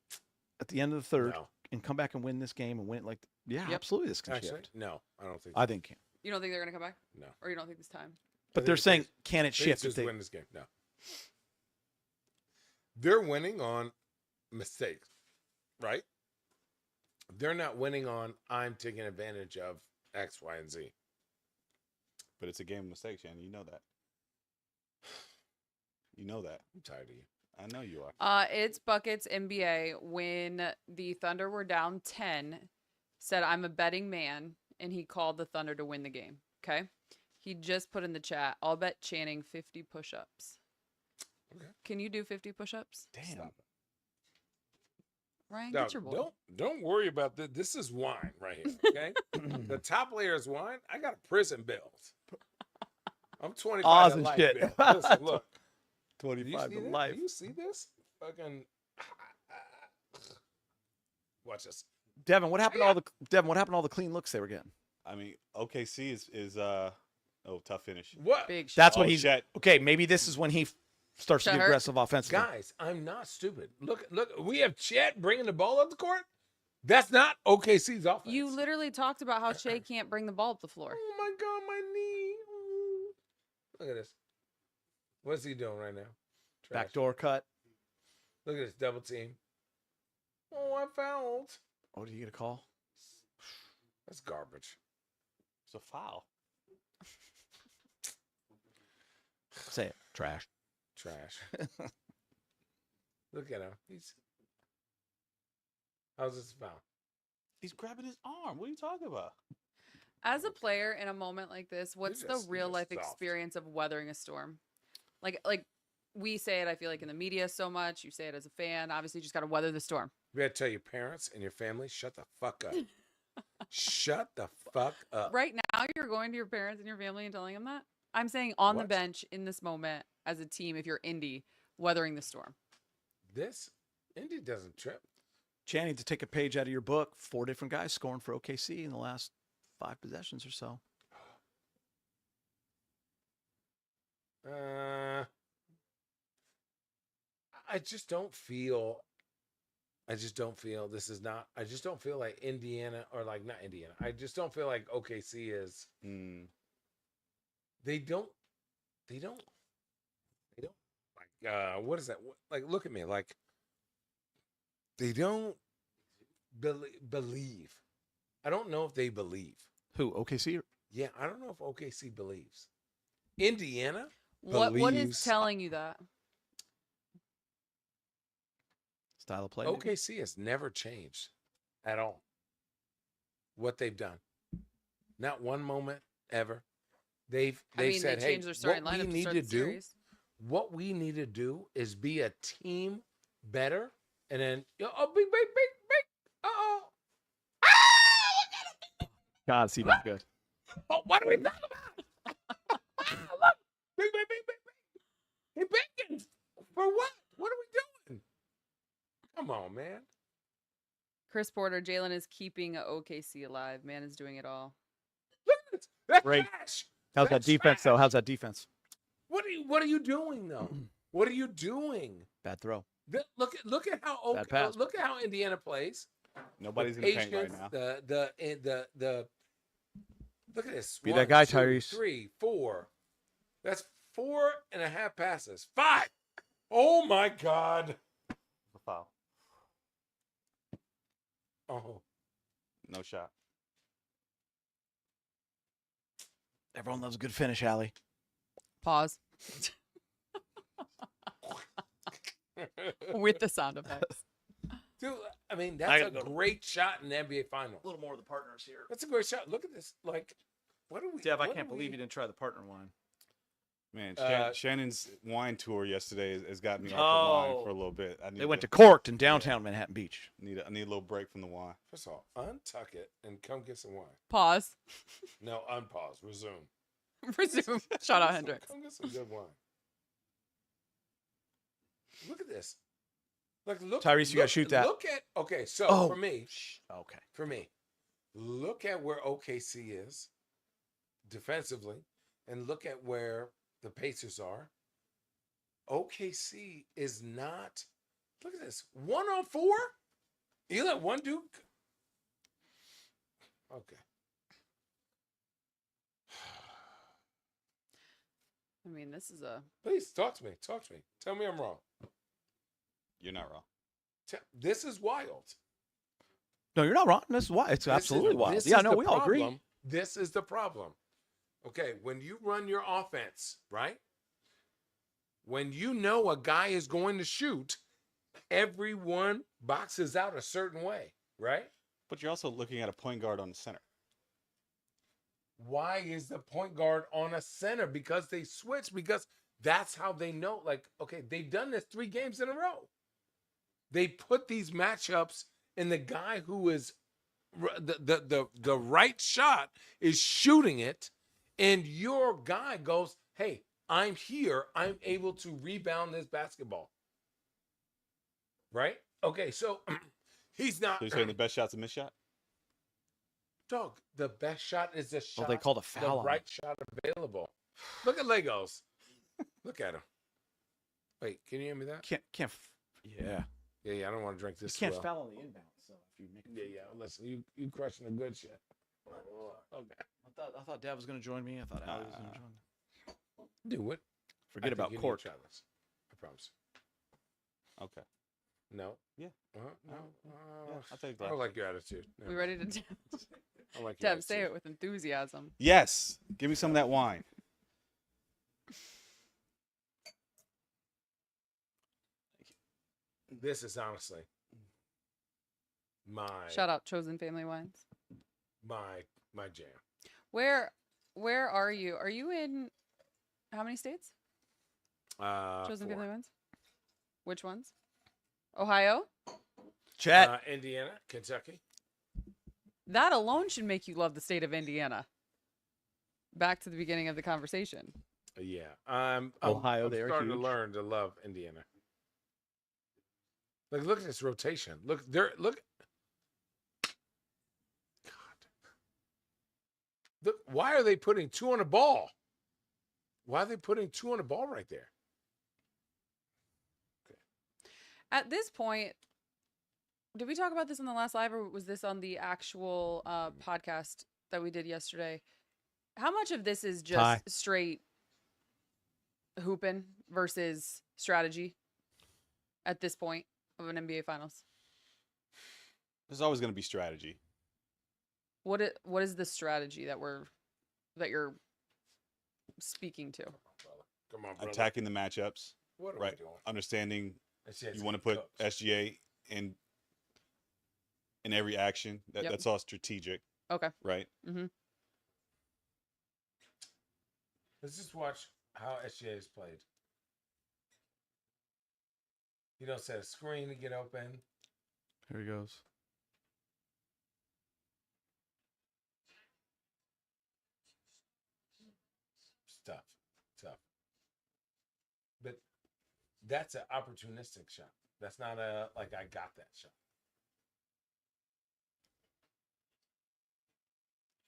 at the end of the third No. and come back and win this game and win it like, yeah, Yep. absolutely this can Actually, shift. no, I don't think. I think. You don't think they're gonna come back, No. or you don't think this time? But think they're it's saying, just- can it They shift? If just they, win this game. No. They're winning on mistakes, right? They're not winning on I'm taking advantage of X, Y, and Z. But it's a game of mistakes, Shannon. You know that. You know that. I'm tired of you. I know you are. It's Buckets NBA when the Thunder were down 10, said I'm a betting man, and he called the Thunder to win the game. Okay. He just put in the chat, I'll bet Channing 50 push-ups. Okay. Can you do 50 push-ups? damn. Stop it. Ryan, Now, get your boy. don't worry about this. This is wine right here. Okay. The top layer is wine. I got prison bills. I'm 25 Oz to and life, shit. Bill. Listen, look. Do you 25 see to this? life. Do you see this? Fucking. Watch this. Devin, what happened to all the clean looks they were getting? I mean, OKC is tough finish. What? Big shot. That's what Oh, he's Chet. okay. Maybe this is when he starts to Chet get hurt? aggressive offensively. Guys, I'm not stupid. Look. We have Chet bringing the ball up the court. That's not OKC's offense. You literally talked about how Shea can't bring the ball up the floor. Oh my God, my knee. Ooh. Look at this. What's he doing right now? Trash. Backdoor cut. Look at this double team. Oh, I fouled. Oh, did you get a call? That's garbage. It's a foul. Say it. Trash. Trash. Look at him. How's this foul? He's grabbing his arm. What are you talking about? As a player in a moment like this, what's the just real life soft. experience of weathering a storm? Like we say it, I feel like in the media so much. You say it as a fan. Obviously, you just got to weather the storm. You gotta tell your parents and your family, shut the fuck up. Shut the fuck up. Right now, you're going to your parents and your family and telling them that. I'm saying on the What? bench in this moment as a team, if you're Indy, weathering the storm. This Indy doesn't trip. Channing, to take a page out of your book, 4 different guys scoring for OKC in the last 5 possessions or so. I just don't feel this is not. I just don't feel like Indiana or like not Indiana. I just don't feel like OKC is. They don't like what is that? Like look at me like they don't believe. I don't know if they believe. Who? OKC? Yeah, I don't know if OKC believes. Indiana What is believes. telling you that? Style of play? maybe? OKC has never changed at all. What they've done. Not one moment ever. They've said, they hey, changed their starting what we lineup to need start to the do, series. what we need to do is be a team better, and then big. Uh-oh. God, see that good. Oh, what are we talking about? Look, big. Hey, bacon. For what? What are we doing? Come on, man. Chris Porter, Jalen is keeping OKC alive. Man is doing it all. Look at this. That's Great. trash. How's that That's defense, though? trash. How's that defense? What are you doing though? What are you doing? Bad throw. Look at how Bad pass. look at how Indiana plays. Nobody's in The the paint right patience, now. the look at this. Be that guy, 2, Tyrese. 3, 4. That's 4.5 passes. 5. Oh my God. It's a foul. Oh, No shot. Everyone loves a good finish, Allie. Pause. With the sound effects. Dude, I mean, that's a great shot in the NBA Finals. A little more of the partners here. That's a great shot. Look at this. Like, what do we? Dev, I can't believe you didn't try the partner wine. Man, Shannon's wine tour yesterday has got me off the wine for a little bit. They went to Corked in downtown Manhattan Beach. I need a little break from the wine. First of all, untuck it and come get some wine. Pause. No, unpause. Resume. Resume. Shout out Hendrix. Come get some good wine. Look at this. Like, look, Tyrese, you got to shoot that. Look at, okay, so for me, okay. Look at where OKC is defensively and look at where the Pacers are. OKC is not, look at this, 1-on-4? You let one dude? Okay. I mean, this is a... Please, talk to me. Tell me I'm wrong. You're not wrong. This is wild. No, you're not wrong. This is why. It's absolutely wild. Yeah, no, we all agree. This is the problem. Okay, when you run your offense, right? When you know a guy is going to shoot, everyone boxes out a certain way, right? But you're also looking at a point guard on the center. Why is the point guard on a center? Because they switch, because that's how they know. Like, okay, they've done this 3 games in a row. They put these matchups, and the guy who is the right shot is shooting it, and your guy goes, hey, I'm here. I'm able to rebound this basketball. Right? Okay, so he's not. So you're saying the best shot's a missed shot? Dog, the best shot is the shot. Well, they called a foul. The right shot available. Look at Legos. Look at him. Wait, can you hear me that? Can't. Yeah. Yeah, I don't want to drink this. You can't foul on the inbound. So if you make listen, you crushing the good shit. Okay. I thought Dad was going to join me. I thought Allie was going to join me. Do it. Forget about court. I promise. Okay. No. Yeah. No. Yeah, I'll take that. I don't like your attitude. We ready to... I like your Dev, say it with enthusiasm. Yes. Give me some of that wine. This is honestly my Shout out Chosen Family Wines. my jam. Where are you? Are you in how many states? Chosen 4. Family Wines? Which ones? Ohio? Chat. Indiana, Kentucky. That alone should make you love the state of Indiana. Back to the beginning of the conversation. Yeah. I'm Ohio, they're starting to huge. learn to love Indiana. Like, look at this rotation. Look. God. Look, why are they putting 2 on a ball? Why are they putting 2 on a ball right there? Okay. At this point, did we talk about this on the last live, or was this on the actual podcast that we did yesterday? How much of this is just straight hooping versus strategy at this point of an NBA Finals? There's always going to be strategy. What is the strategy that you're speaking to? Come on, brother. Attacking the matchups. What are right. we doing? Understanding SGA's you want to put coach. SGA in every action. That's all strategic. Okay. Right. Mm-hmm. Let's just watch how SGA is played. You don't set a screen to get open. Here he goes. Tough. But that's an opportunistic shot. That's not I got that shot.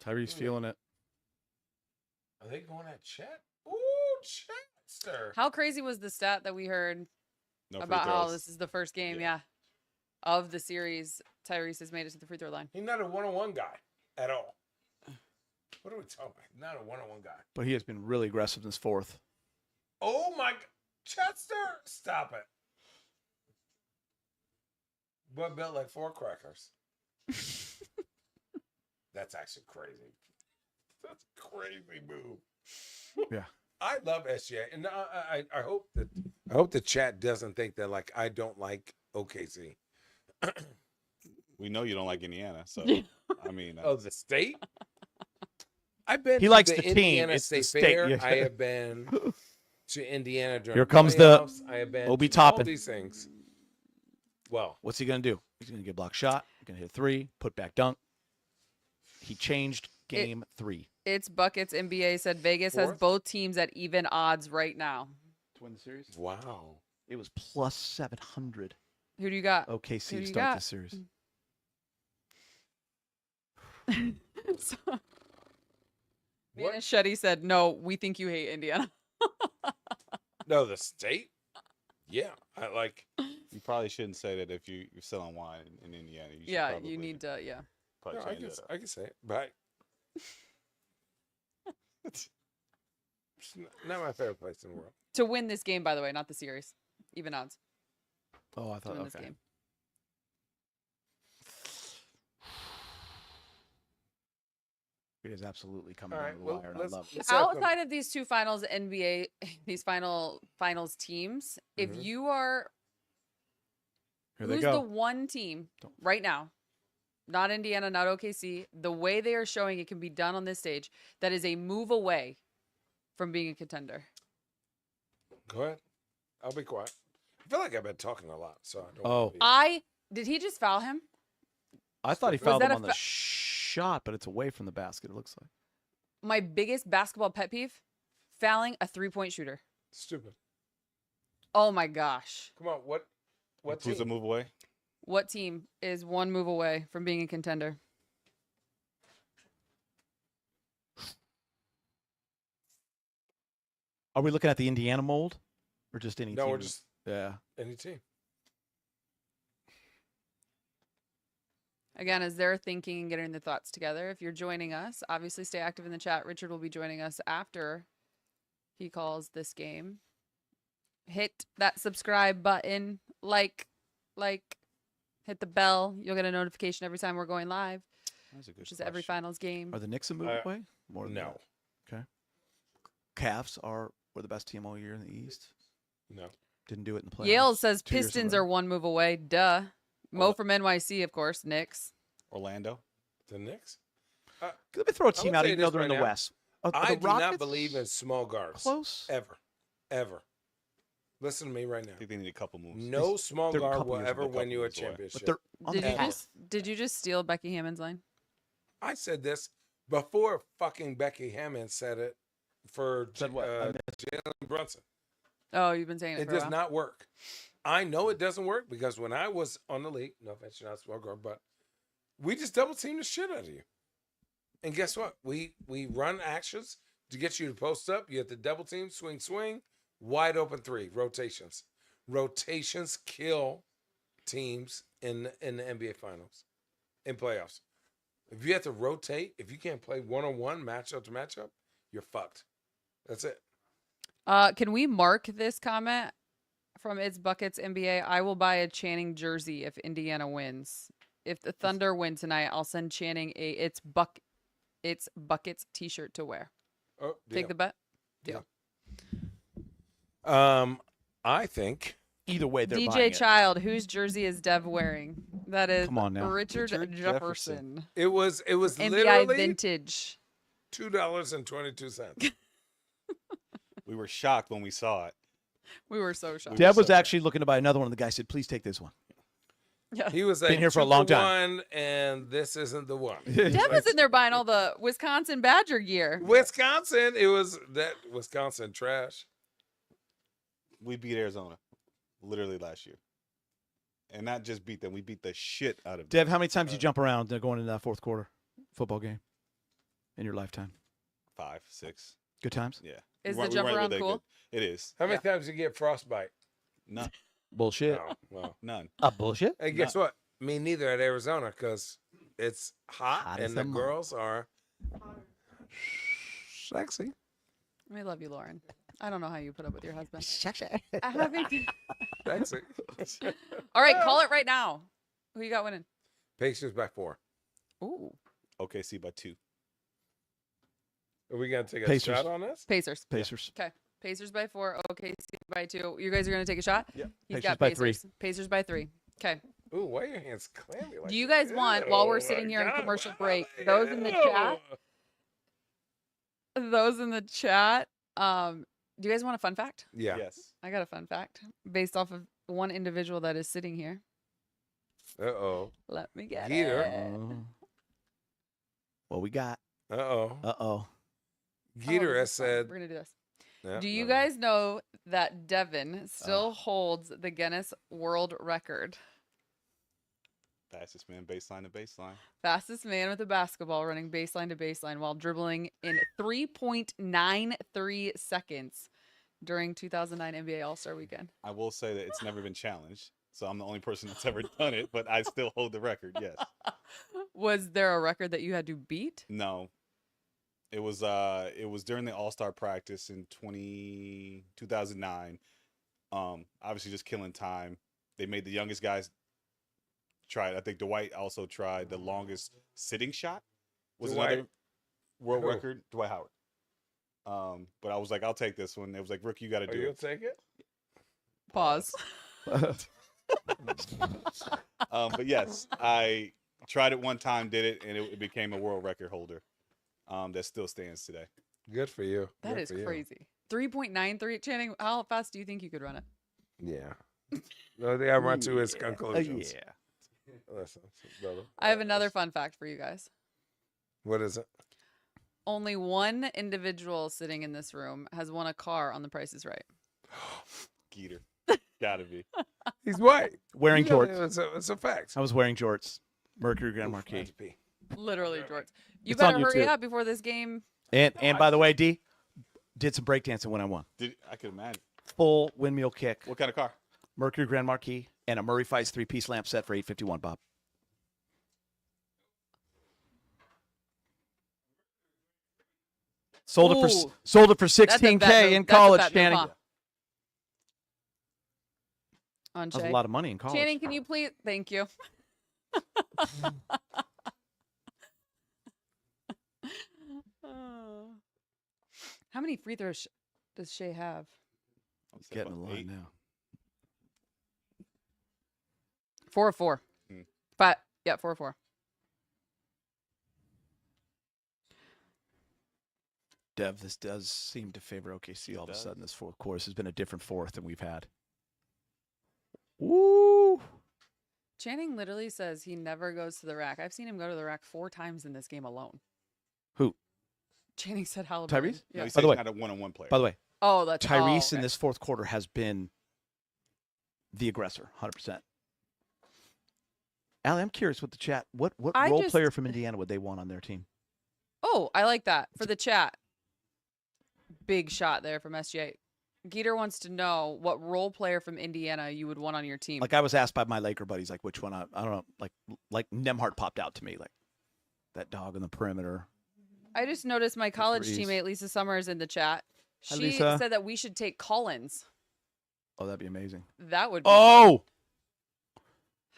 Tyrese feeling it. Are they going at Chet? Ooh, Chetster. How crazy was the stat that we heard No free about how throws. this is the first game, of the series? Tyrese has made it to the free throw line. He's not a one-on-one guy at all. What are we talking about? Not a one-on-one guy. But he has been really aggressive in this fourth. Oh my, Chetster! Stop it. But built like 4 crackers. That's actually crazy. That's a crazy move. Yeah. I love SGA, and I hope the chat doesn't think that like I don't like OKC. We know you don't like Indiana, so I mean, Oh, the state. I've been. He to likes the the team. Indiana It's the State state. Fair. Yeah. I have been to Indiana during Here comes the playoffs. I have been Obi to all Toppin. these things. Well, What's he going to do? He's going to get a block shot. He's going to hit a three, put back dunk. He changed game 3. It's Buckets NBA said Vegas has Fourth? both teams at even odds right now. To win the series? wow. It was plus 700 Who do you got? OKC Who do to you start got? this series. So, What? Mina Shetty said, "No, we think you hate Indiana." No, the state. Yeah, I like. you probably shouldn't say that if you're selling wine in Indiana. You should Yeah, probably, you need to. Yeah. probably No, I change can, that up. I can say it, but it's not my favorite place in the world. To win this game, by the way, not the series. Even odds Oh, I to thought, win this okay. game. It is absolutely coming All down right, to the well, wire, and let's- I love it. let's have some- Outside of these two finals NBA, these finals teams, if Mhm. you are Here they who's go. the one team Don't- right now, not Indiana, not OKC, the way they are showing it can be done on this stage, that is a move away from being a contender. Go ahead. I'll be quiet. I feel like I've been talking a lot, so I don't. Oh. wanna be- Did he just foul him? I thought he Was fouled that him a on the shot, but it's away from the basket, it looks like. My biggest basketball pet peeve, fouling a 3-point shooter. Stupid. Oh my gosh. Come on, what Who's team? the move away? What team is one move away from being a contender? Are we looking at the Indiana mold or just any No, team? we're just Yeah. any team. Again, as they're thinking and getting their thoughts together, if you're joining us, obviously stay active in the chat. Richard will be joining us after he calls this game. Hit that subscribe button, like, hit the bell. You'll get a notification every time we're going live, That's a good which is every question. finals game. Are the Knicks a move away? More than No, that? Okay. Cavs were the best team all year in the East. no. Didn't do it in the playoffs. Yale says 2 years in a Pistons row. are one move away. Duh. Mo from NYC, of course. Knicks. Orlando. The Knicks. Let me throw a team would out, say even though this they're in right the now. West. Are I the do not Rockets believe in small guards. close. Ever. Listen to me right now. I think they need a couple moves. No small they're a guard couple will years ever away, win you a couple years away. championship. But they're on Did the you path. just steal Becky Hammond's line? I said this before fucking Becky Hammond said it for Said what? I Jalen Brunson. Oh, you've been saying it It for a does while. not work. I know it doesn't work because when I was on the league, no offense, you're not a small guard, but we just double team the shit out of you. And guess what? We run actions to get you to post up. You have to double team, swing, wide open 3 rotations. Rotations kill teams in the NBA finals, in playoffs. If you have to rotate, if you can't play 1-on-1, matchup to matchup, you're fucked. That's it. Can we mark this comment from It's Buckets NBA? I will buy a Channing jersey if Indiana wins. If the Thunder win tonight, I'll send Channing a It's Buckets t-shirt to wear. Oh, Take the bet. Deal. I think Either way, they're buying DJ it. Child, whose jersey is Dev wearing? That is Come on now. Richard Richard Jefferson. it was NBA literally vintage. $2.22. We were shocked when we saw it. We were so shocked. Deb was so actually looking to buy another one. The guy said, "Please take this one." Yeah. He was like, Been here for a long time. 2 for 1, and this isn't the one. Dev was in there buying all the Wisconsin Badger gear. Wisconsin, it was that Wisconsin trash. We beat Arizona, literally last year, and not just beat them. We beat the shit out of them. Dev, how many times you jump around going into that fourth quarter football game in your lifetime? 5, 6. Good times? Yeah. Is We the weren't jump really around that cool? good. It is. How many times you get frostbite? None. Bullshit. Oh, well. None. Bullshit. Hey, guess what? Me neither at Arizona because it's hot, Hot as and the a mug. girls are sexy. We love you, Lauren. I don't know how you put up with your husband. I haven't. Sexy. All right, call it right now. Who you got winning? Pacers by 4. Ooh. OKC by 2. Are we gonna take a Pacers. shot on this? Pacers. Pacers. Okay. Pacers by 4. OKC by 2. You guys are going to take a shot? Yeah. He's Pacers got by Pacers. 3. Pacers by 3. Okay. Ooh, why are your hands clammy like Do you that? guys want, while we're Ew, sitting here in God, commercial wow, break, those in the chat, do you guys want a fun fact? Yeah. Yes. I got a fun fact based off of one individual that is sitting here. Uh-oh. Let me get Geeter. it. What we got? Uh-oh. Uh-oh. Geeter Oh, has said. We're going to do this. Yeah, Do you no, no. guys know that Devin still holds the Guinness World Record? Fastest man, baseline to baseline. Fastest man with a basketball running baseline to baseline while dribbling in 3.93 seconds during 2009 NBA All-Star Weekend. I will say that it's never been challenged, so I'm the only person that's ever done it, but I still hold the record, yes. Was there a record that you had to beat? No. It was during the All-Star practice in 2009. Obviously just killing time. They made the youngest guys try it. I think Dwight also tried the longest sitting shot. Was Dwight? another world Who? record. Dwight Howard. But I was like, I'll take this one. It was like, Rick, you got to Are do you it. gonna take it? Pause. But yes, I tried it one time, did it, and it became a world record holder. That still stands today. Good for you. That Good is for you. crazy. 3.93. Channing, how fast do you think you could run it? Yeah. No, they got run to his conclusions. Yeah. Listen, brother. I have another fun fact for you guys. What is it? Only one individual sitting in this room has won a car on The Price is Right. Geeter. Gotta be. He's white. Wearing You know, jorts. It's a fact. I was wearing jorts. Mercury Grand Oof, Marquis. I had to pee. Literally, George. You It's on better hurry YouTube. up before this game. And by the way, D, did some breakdancing when I won. I could imagine. Full windmill kick. What kind of car? Mercury Grand Marquis and a Murray Feist 3-piece lamp set for $851, Bob. Sold it Ooh. for That's a vet $16K move. in That's a college, vet move, Channing. huh? On That was Shay. a lot of money in college. Channing, can you please? Thank you. How many free throws does Shay have? I'll say Getting about the line 8. now. 4 of 4. Hmm. 5. Yeah, 4 of 4. Dev, this does seem to favor OKC all of a sudden. This fourth quarter has been a different fourth than we've had. Woo! Channing literally says he never goes to the rack. I've seen him go to the rack 4 times in this game alone. Who? Channing said Halliburton. Tyrese? Yeah. No, he By said the way- he's not a one-on-one player. By the way, Oh, that's Tyrese in okay. this fourth quarter has been the aggressor, 100%. Allie, I'm curious with the chat. What I role just- player from Indiana would they want on their team? Oh, I like that for the chat. Big shot there from SGA. Geeter wants to know what role player from Indiana you would want on your team. Like I was asked by my Laker buddies, like which one I don't know, like Nemhart popped out to me, like that dog on the perimeter. I just noticed my college threes. teammate Lisa Summers in the chat. Hi, She Lisa. said that we should take Collins. Oh, that'd be amazing. That would be Oh,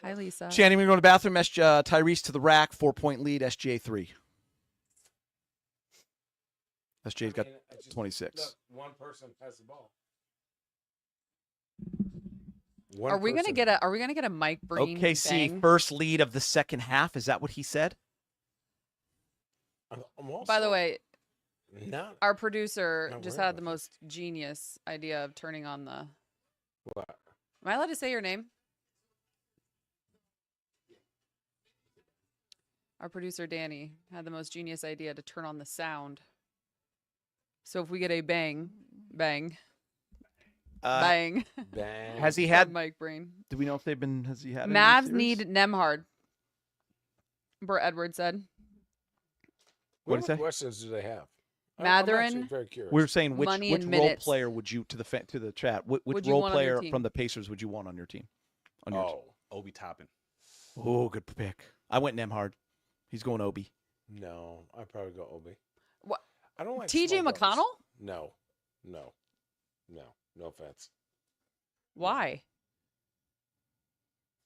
Hi, Lisa. Channing, we're going to the bathroom. Tyrese to the rack, 4-point lead. SGA 3. SGA's got 26. One person has the ball. Are we gonna get a Mike Breen OKC bang? first lead of the second half. Is that what he said? By the way, not our producer Not just worried had the about most genius idea of turning on the. what? Am I allowed to say your name? Our producer Danny had the most genius idea to turn on the sound. So if we get a bang, bang, bang, Bang. Has he from had? Mike Breen. Do we know if they've been? Has he had? any Mavs series? need Nemhard. Burt Edwards said. What'd he say? What questions do they have? Matherin? I'm actually very curious. We were saying which Money and role minutes. player would you to the chat? Which Would you role want on your player team? from the Pacers would you want on your team? On your team? Obi Toppin. Oh, good pick. I went Nemhard. He's going Obi. No, I'd probably go Obi. What? I don't like TJ small guards. McConnell? No offense. Why?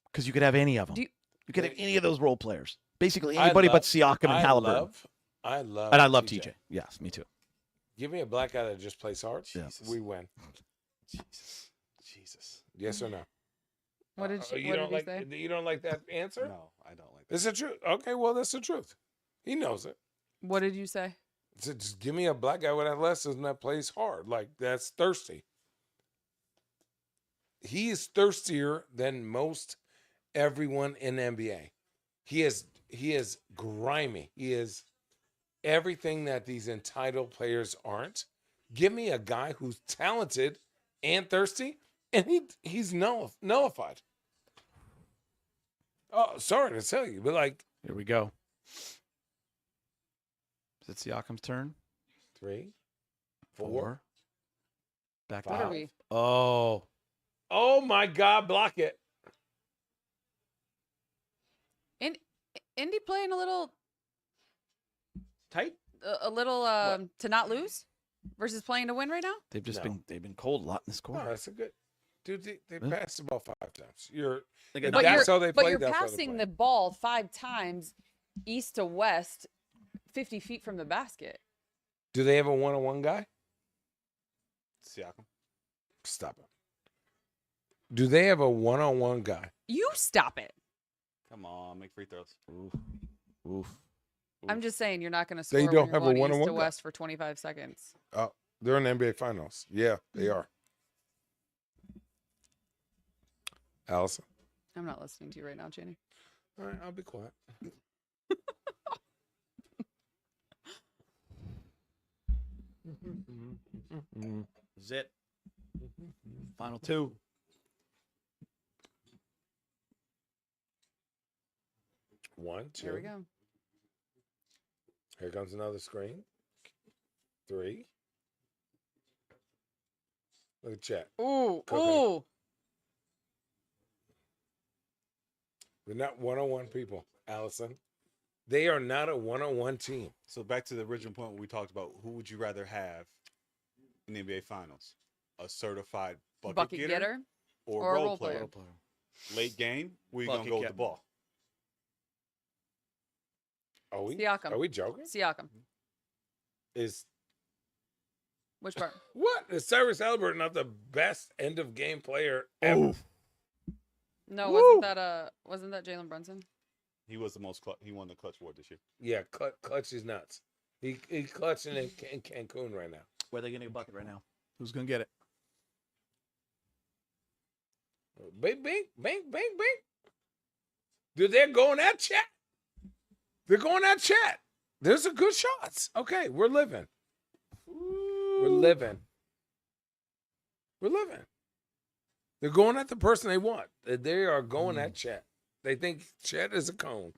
Because you could have any of them. Do you- You could have any of those role players. Basically I anybody love- but Siakam and Halliburton. I love And I love TJ. Yes, me too. Give me a black guy that just plays hard. Jesus. We win. Jesus. Yes or no? What did she? You What don't did he like? say? You don't like that answer? No, I don't like that. It's the truth. Okay, well that's the truth. He knows it. What did you say? So just give me a black guy with athleticism that plays hard. Like that's thirsty. He is thirstier than most everyone in the NBA. He is grimy. He is everything that these entitled players aren't. Give me a guy who's talented and thirsty, and he's nullified. Oh, sorry to tell you, but like Here we go. Is it Siakam's turn? 3, 4. Back What are up. we? Oh my God, block it. Indy playing a little Tight. to not lose versus playing to win right now. They've just No. been cold a lot in this Oh, quarter. that's a good dude. They Huh? passed the ball 5 times. You're They got But But knocked that's you're, how they but play, you're that's how they passing play. the ball 5 times east to west, 50 feet from the basket. Do they have a one-on-one guy? Siakam. Stop it. Do they have a one-on-one guy? You stop it. Come on, make free throws. Oof. I'm just saying you're not going to They score when don't you're have a going east one-on-one to guy. west for 25 seconds. Oh, they're in the NBA Finals. Yeah, they are. Allison. I'm not listening to you right now, Jenny. All right, I'll be quiet. Zit. Final 2. One, 2. Here we go. Here comes another screen. 3. Look at chat. Ooh, Cooking. ooh. They're not one-on-one people, Allison. They are not a one-on-one team. So back to the original point where we talked about who would you rather have in the NBA Finals? A certified bucket getter or a role player? Late game, where you going to go with the ball? Are we? Siakam. Are we joking? Siakam. Is Which part? what? Is Cyrus Halliburton not the best end of game player ever? No, Woo! wasn't that Jalen Brunson? He was the most he won the clutch award this year. Yeah, clutch is nuts. He's clutching in Cancun right now. Where are they getting a bucket right now? Who's going to get it? Bing, bing, bing, bing, bing. Dude, they're going at chat. They're going at chat. There's a good shots. Okay, we're living. We're living. We're living. They're going at the person they want. They are going at Chet. They think Chet is a cone.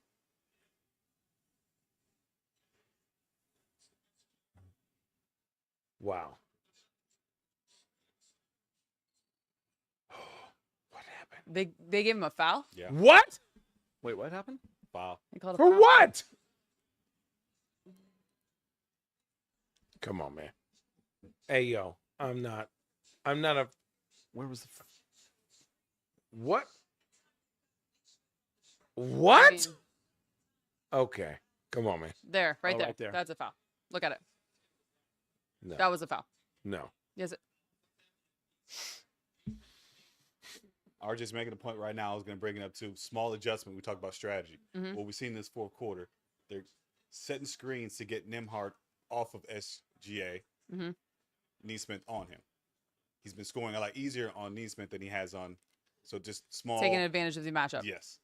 Wow. What happened? They gave him a foul? Yeah. What? Wait, what happened? Foul. They called a For foul? what? Come on, man. Hey, yo, I'm not a. Where was the? What? What? I mean, Okay. Come on, man. there, right Oh, there. right there. That's a foul. Look at it. No. That was a foul. No. Yes. I was just making a point right now. I was going to bring it up too. Small adjustment. We talked about strategy. Mhm. What we've seen in this fourth quarter, they're setting screens to get Nembhard off of SGA. Mhm. Neesmith on him. He's been scoring a lot easier on Neesmith than he has on. So just small. Taking advantage of the matchup. Yes.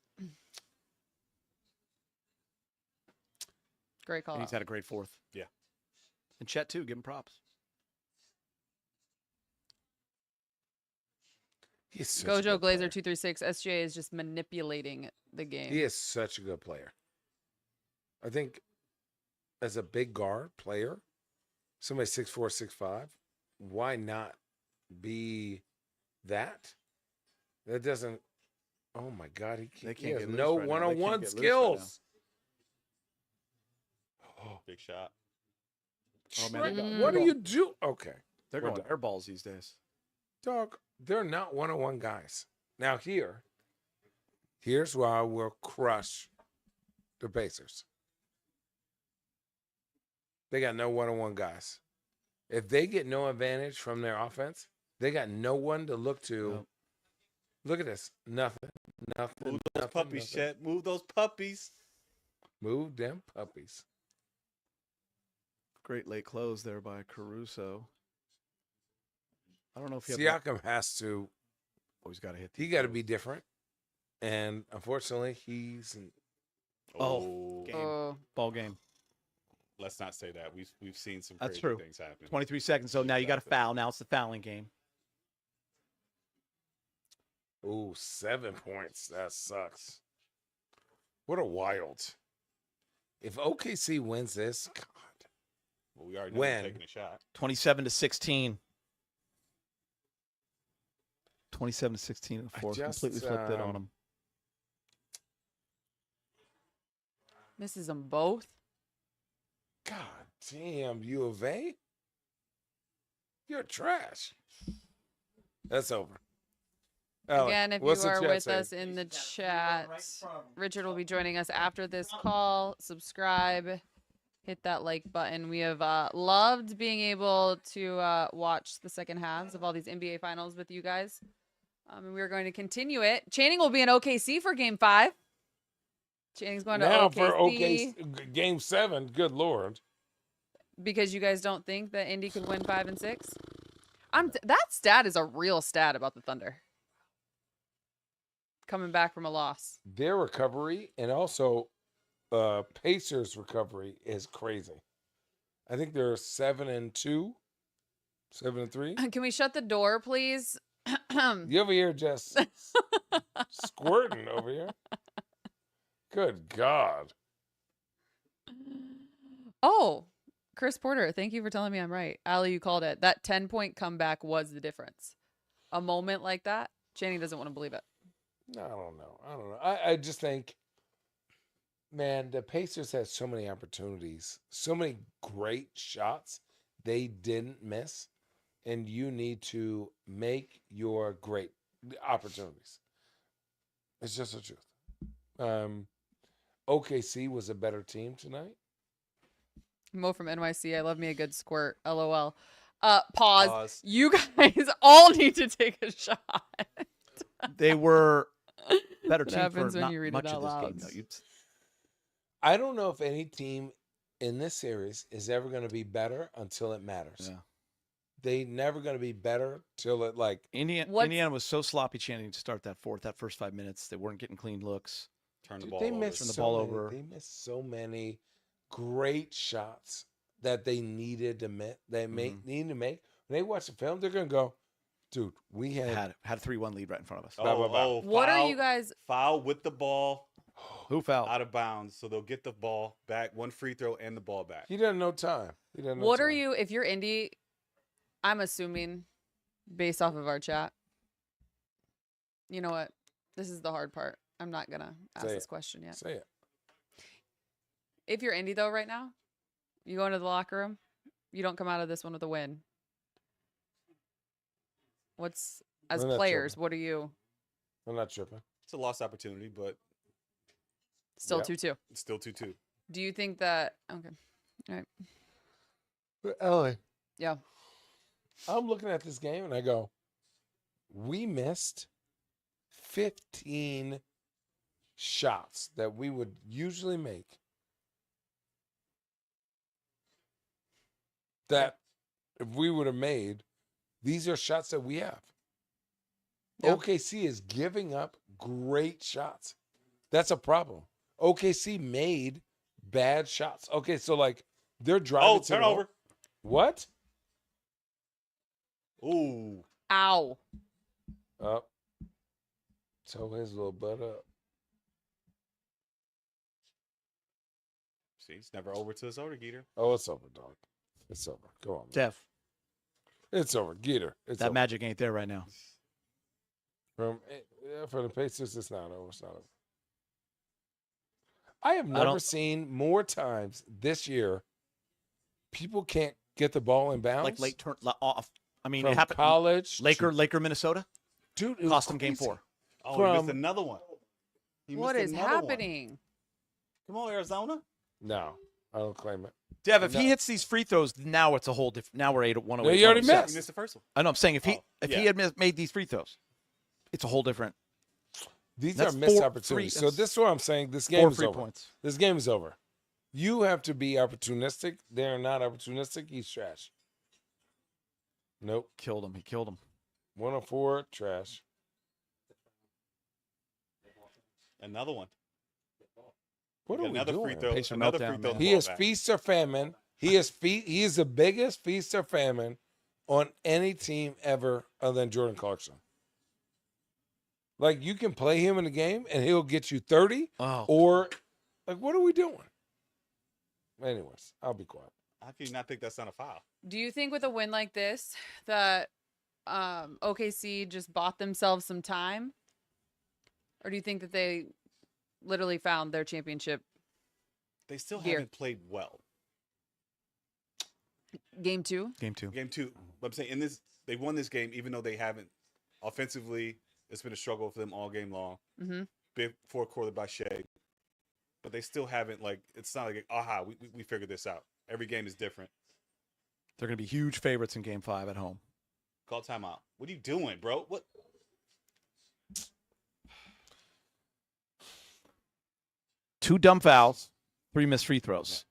Great call. And he's had a great fourth. Yeah. And Chet too. Give him props. He's such a Gojo good player. Glazer 236. SGA is just manipulating the game. He is such a good player. I think as a big guard player, somebody 6'4", 6'5", why not be that? That doesn't. Oh my God, he They he can't has get loose no right now. They can't one-on-one get loose right skills. Oh, Big shot. Oh, man, Trey, they're going- what they're do you do? Okay, They're We're going done. air balls these days. dog, they're not one-on-one guys. Now here's where I will crush the Pacers. They got no one-on-one guys. If they get no advantage from their offense, they got no one to look to. Nope. Look at this. Nothing. Move those puppies, Chet. Move those puppies. Move them puppies. Great late close there by Caruso. I don't know if he Siakam has to. always got to hit. He got to be different, and unfortunately, he's. Ball game. Let's not say that. We've seen some That's crazy true. things happen. 23 seconds. So now you got a foul. Now it's the fouling game. Ooh, 7 points. That sucks. What a wild. If OKC wins this, God. Well, we already know they're taking a shot. 27-16. 27-16 in the fourth. Completely flipped it on them. Misses them both. God damn, U of A? You're trash. That's over. Allie, Again, if you what's the are chat with saying? us in the chat, Richard will be joining us after this call. Subscribe, hit that like button. We have loved being able to watch the second halves of all these NBA finals with you guys. And we're going to continue it. Channing will be in OKC for Game 5. Channing's going to now OKC. for OKC Game 7. Good Lord. Because you guys don't think that Indy could win 5 and 6? That stat is a real stat about the Thunder. Coming back from a loss. Their recovery and also Pacers' recovery is crazy. I think they're 7-2, 7-3. Can we shut the door, please? You over here just squirting over here. Good God. Oh, Chris Porter, thank you for telling me I'm right. Allie, you called it. That 10-point comeback was the difference. A moment like that, Channing doesn't want to believe it. I don't know. I just think, man, the Pacers had so many opportunities, so many great shots they didn't miss, and you need to make your great opportunities. It's just the truth. OKC was a better team tonight. Mo from NYC, I love me a good squirt. LOL. Pause. You guys all need to take a shot. They were better What team happens for when not you read much it out of this loud? game. I don't know if any team in this series is ever going to be better until it matters. Yeah. They never going to be better till it like Indiana was so sloppy, Channing, to start that first 5 minutes. They weren't getting clean looks. Turn the Dude, ball they over. missed Turn the so ball many- over. They missed so many great shots that they needed to make. Need to make. When they watch the film, they're going to go, dude, we Had a 3-1 lead right in front of us. What are you guys? Foul with the ball Who fouled? out of bounds, so they'll get the ball back, one free throw and the ball back. He doesn't know time. What are you? If you're Indy, I'm assuming, based off of our chat. You know what? This is the hard part. I'm not gonna ask Say this it. question yet. Say it. If you're Indy though, right now, you go into the locker room, you don't come out of this one with a win. What's as I'm not players? tripping. What are you? I'm not tripping. It's a lost opportunity, but Still Yep. 2-2. it's still 2-2. Do you think that? Okay. All right. But Ellie, Yeah. I'm looking at this game and I go, we missed 15 shots that we would usually make. That if we would have made, these are shots that we have. Yeah. OKC is giving up great shots. That's a problem. OKC made bad shots. Okay, so like they're driving. Oh, to the turnover. hole. What? Ooh. Ow. Up. Toe his little butt up. See, it's never over till it's over, Geeter. Oh, it's over, dog. It's over. Go on, man. Jeff, It's over. Geeter. It's that over. magic ain't there right now. For the Pacers, it's not over. It's not over. I have never seen more times this year people can't get the ball in bounds. Like late turn off. I mean, from it happened. college. Laker, Minnesota. Dude, it was Cost them game crazy. 4. Oh, he missed From- another one. He What missed is another one. happening? Come on, Arizona. No, I don't claim it. Dev, if he hits these free throws, now it's a whole different. Now we're 8-1. No, you already He missed. missed the first one. I know. I'm saying if he Yeah. had made these free throws, it's a whole different. These That's are missed 4 opportunities. free- So this is what I'm saying. This game 4 is free over. points. This game is over. You have to be opportunistic. They're not opportunistic. He's trash. Nope. Killed him. He killed him. 104, trash. Another one. What are we Another free doing? throw. Pacer Another meltdown, free throw. man. He is feast or famine. He is the biggest feast or famine on any team ever other than Jordan Clarkson. Like, you can play him in the game and he'll get you 30 Oh. or like, what are we doing? Anyways, I'll be quiet. How can you not think that's not a foul? Do you think with a win like this that OKC just bought themselves some time? Or do you think that they literally found their championship They still Here. haven't played well. game 2? Game 2. Game 2. But I'm saying they won this game even though they haven't offensively. It's been a struggle for them all game long. Mm-hmm. Big fourth quarter by Shea, but they still haven't it's not like we figured this out. Every game is different. They're going to be huge favorites in Game 5 at home. Call timeout. What are you doing, bro? What? Two dumb fouls, 3 missed free throws.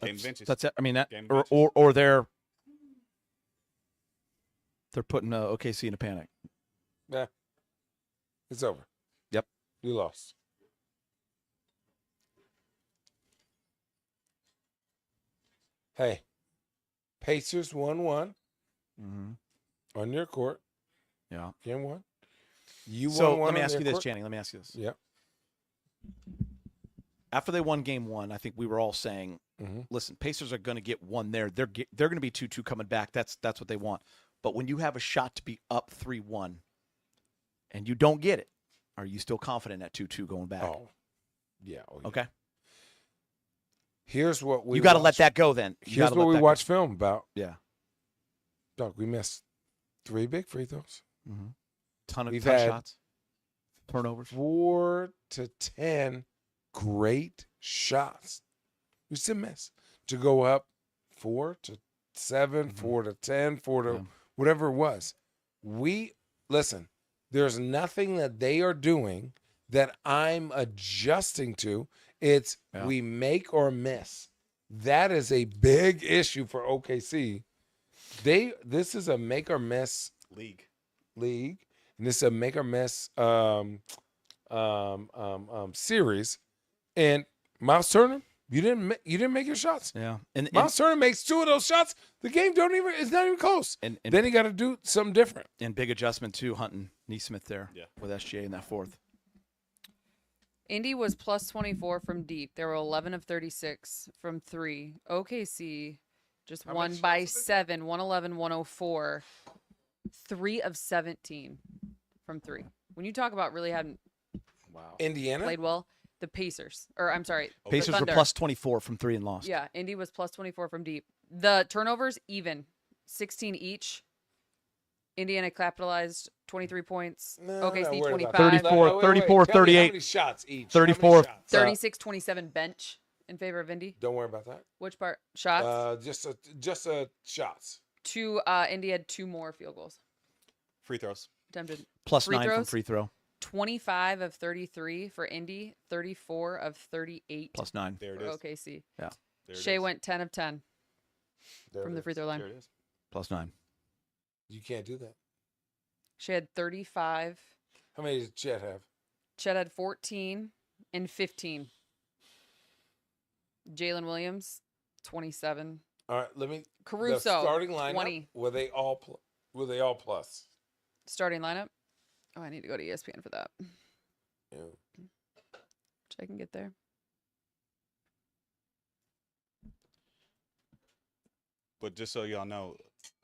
Game benches. That's it. I mean that, Game or, benches. or they're putting OKC in a panic. Yeah. It's over. Yep. You lost. Hey, Pacers 1-1 Mm-hmm. on your court. Yeah. Game 1. You So won 1 let me on ask their you this, court. Channing. Let me ask you this. Yeah. After they won Game 1, I think we were all saying, Mhm. "Listen, Pacers are going to get one there. They're going to be 2-2 coming back. That's what they want." But when you have a shot to be up 3-1, and you don't get it, are you still confident at 2-2 going back? Oh. Yeah. Oh, yeah. Okay. Here's what we You got to let watched- that go then. You Here's gotta what let we that watched film about. go. Yeah. Dog, we missed 3 big free throws. Mm-hmm. Ton of We've ton of had shots. Turnovers. 4 to 10 great shots. We still miss. To go up 4 to 7, 4 to 10, 4 to Yeah. whatever it was. Listen, there's nothing that they are doing that I'm adjusting to. It's we make or miss. That is a big issue for OKC. This is a make or miss league, and this is a make or miss series. And Miles Turner, you didn't make your shots. Yeah. And Miles Turner makes 2 of those shots. The game it's not even close. And then he got to do something different. And big adjustment too, Hunting Neesmith there Yeah. with SGA in that fourth. Indy was plus 24 from deep. They were 11 of 36 from 3. OKC just How won many by shots did they 7, 111-104. 3 of 17 from 3. When you talk about really hadn't Indiana played well, the Pacers, or I'm sorry, the Pacers were Thunder. plus 24 from 3 and lost. Yeah, Indy was plus 24 from deep. The turnovers even, 16 each. Indiana capitalized 23 points. OKC 25. 34, 34, Tell me 38. How many shots each? 34. How many shots? 36-27 bench in favor of Indy. Don't worry about that. Which part? Shots? Just shots. 2. Indy had 2 more field goals. free throws. Attempted. Plus Free 9 from throws? free throw. 25 of 33 for Indy. 34 of 38 Plus 9. There it for is. OKC. Yeah. There it Shea is. went 10 of 10 There from it the is. free throw line. There it is. Plus 9. You can't do that. She had 35. How many did Chet have? Chet had 14 and 15. Jalen Williams, 27. All right, let me. Caruso, the starting lineup. 20. Were they all plus? Starting lineup. Oh, I need to go to ESPN for that. Yeah. Which I can get there. But just so y'all know,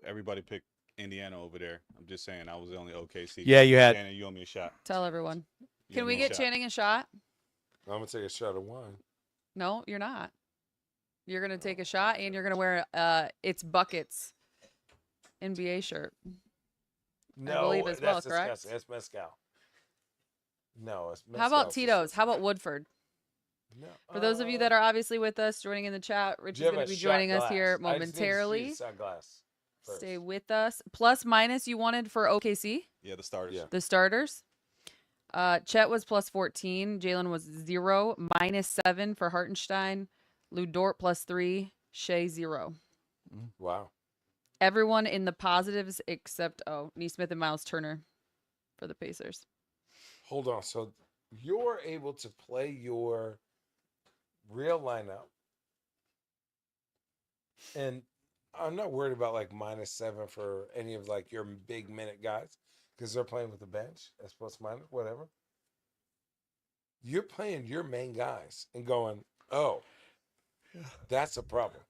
everybody picked Indiana over there. I'm just saying, I was the only OKC. Yeah, you had- Shannon, you owe me a shot. Tell everyone. You Can owe we me a get shot. Channing a shot? I'm gonna take a shot of wine. No, you're not. You're going to take a shot and you're going to wear It's Buckets NBA shirt. No, believe as well, that's correct? disgusting. That's mezcal. No, it's mezcal. How about Tito's? How about Woodford? No. For those of you that are obviously with us, joining in the chat, Rich is going to be joining us here momentarily. Stay with us. Plus, minus you wanted for OKC? Yeah, the starters. Yeah. The starters? Chet was plus 14. Jalen was 0. -7 for Hartenstein. Lou Dort plus 3. Shea 0. Wow. Everyone in the positives except, Neesmith and Miles Turner for the Pacers. Hold on. So you're able to play your real lineup. And I'm not worried about like -7 for any of like your big minute guys because they're playing with the bench as plus minus, whatever. You're playing your main guys and going, oh, that's a problem.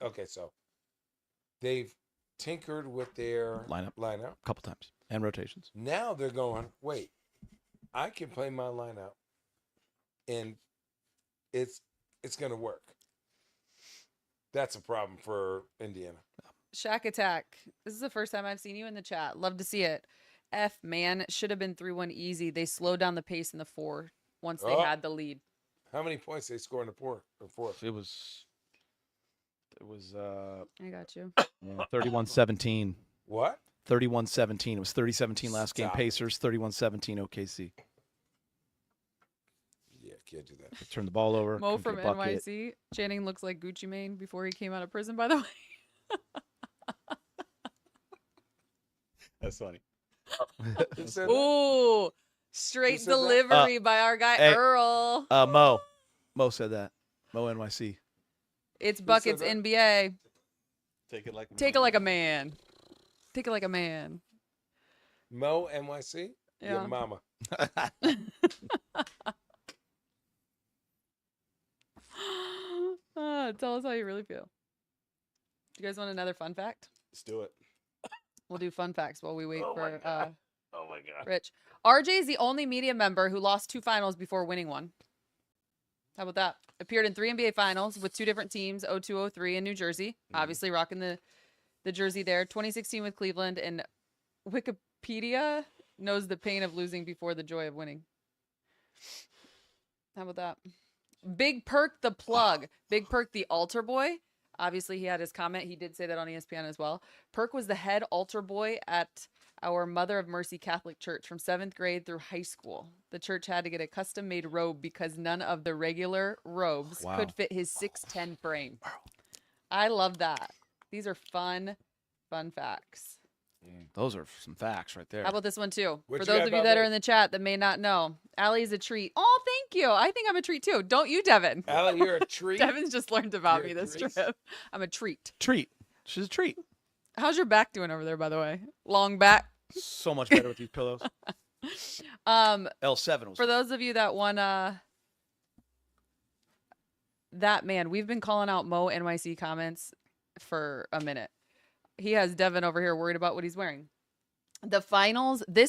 Okay, so they've tinkered with their lineup a couple times and rotations. Now they're going, wait, I can play my lineup and it's going to work. That's a problem for Indiana. Shack Attack. This is the first time I've seen you in the chat. Love to see it. Man, should have been 3-1 easy. They slowed down the pace in the 4 once they had the lead. How many points they score in the fourth? It was I got you. 31-17. What? 31-17. It was 30-17 last game. Stop. Pacers, 31-17 OKC. Yeah, can't do that. They turned the ball over. Mo couldn't from get a bucket. NYC. Channing looks like Gucci Mane before he came out of prison, by the way. That's funny. Ooh, straight said that? delivery by our guy hey, Earl. Mo said that. Mo NYC. It's buckets that? NBA. Take it like Take it like a man. Take it like a man. Mo NYC? Yeah. Your mama. Tell us how you really feel. You guys want another fun fact? Let's do it. We'll do fun facts while we wait for Oh my God. Rich. RJ is the only media member who lost 2 finals before winning one. How about that? Appeared in 3 NBA finals with 2 different teams, 02-03 in New Jersey. Obviously rocking the jersey there. 2016 with Cleveland, and Wikipedia knows the pain of losing before the joy of winning. How about that? Big Perk the plug. Big Perk the altar boy. Obviously, he had his comment. He did say that on ESPN as well. Perk was the head altar boy at our Mother of Mercy Catholic Church from 7th grade through high school. The church had to get a custom-made robe because none of the regular robes could fit his 6'10" frame. I love that. These are fun facts. Those are some facts right there. How about this one, too? What For you those got of you about that me? are in the chat that may not know, Allie's a treat. Oh, thank you. I think I'm a treat, too. Don't you, Devin? Allie, you're a treat. Devin's just learned about You're me a this treat. trip. I'm a treat. Treat. She's a treat. How's your back doing over there, by the way? Long back? So much better with these pillows. L7 was For those of you that want that man, we've been calling out Mo NYC comments for a minute. He has Devin over here worried about what he's wearing. This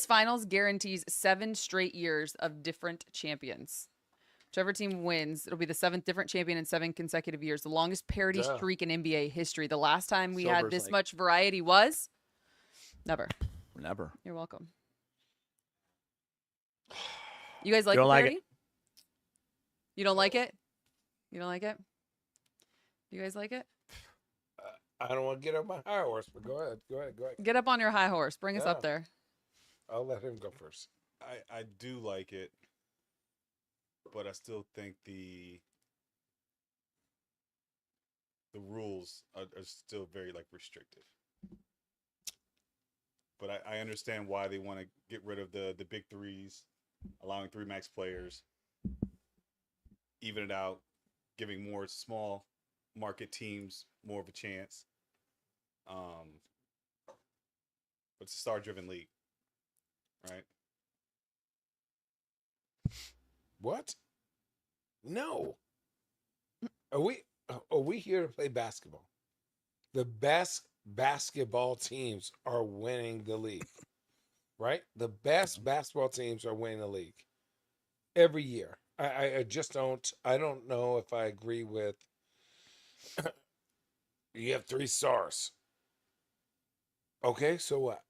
finals guarantees 7 straight years of different champions. Whichever team wins, it'll be the 7th different champion in 7 consecutive years. The longest parity streak in NBA history. The last time we had this much variety was never. Never. You're welcome. You guys like You the don't like parody? it? You don't like it? You don't like it? You guys like it? I don't want to get on my high horse, but go ahead. Get up on your high horse. Bring us Yeah. up there. I'll let him go first. I do like it, but I still think the rules are still very like restrictive. But I understand why they want to get rid of the big threes, allowing 3 max players, even it out, giving more small market teams more of a chance. But it's a star-driven league, right? What? No. Are we here to play basketball? The best basketball teams are winning the league, right? The best basketball teams are winning the league every year. I just don't. I don't know if I agree with. You have 3 stars. Okay, so what?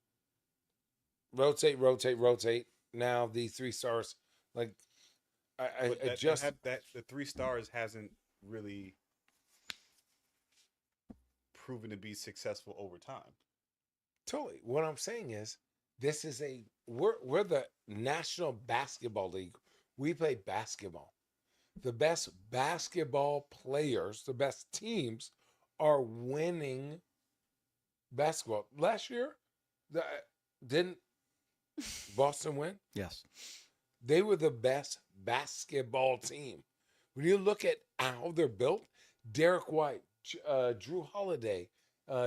Rotate. Now these 3 stars, like, the 3 stars hasn't really proven to be successful over time. Totally. What I'm saying is, this is we're the National Basketball League. We play basketball. The best basketball players, the best teams, are winning basketball. Last year, didn't Boston win? Yes. They were the best basketball team. When you look at how they're built, Derek White, Drew Holiday,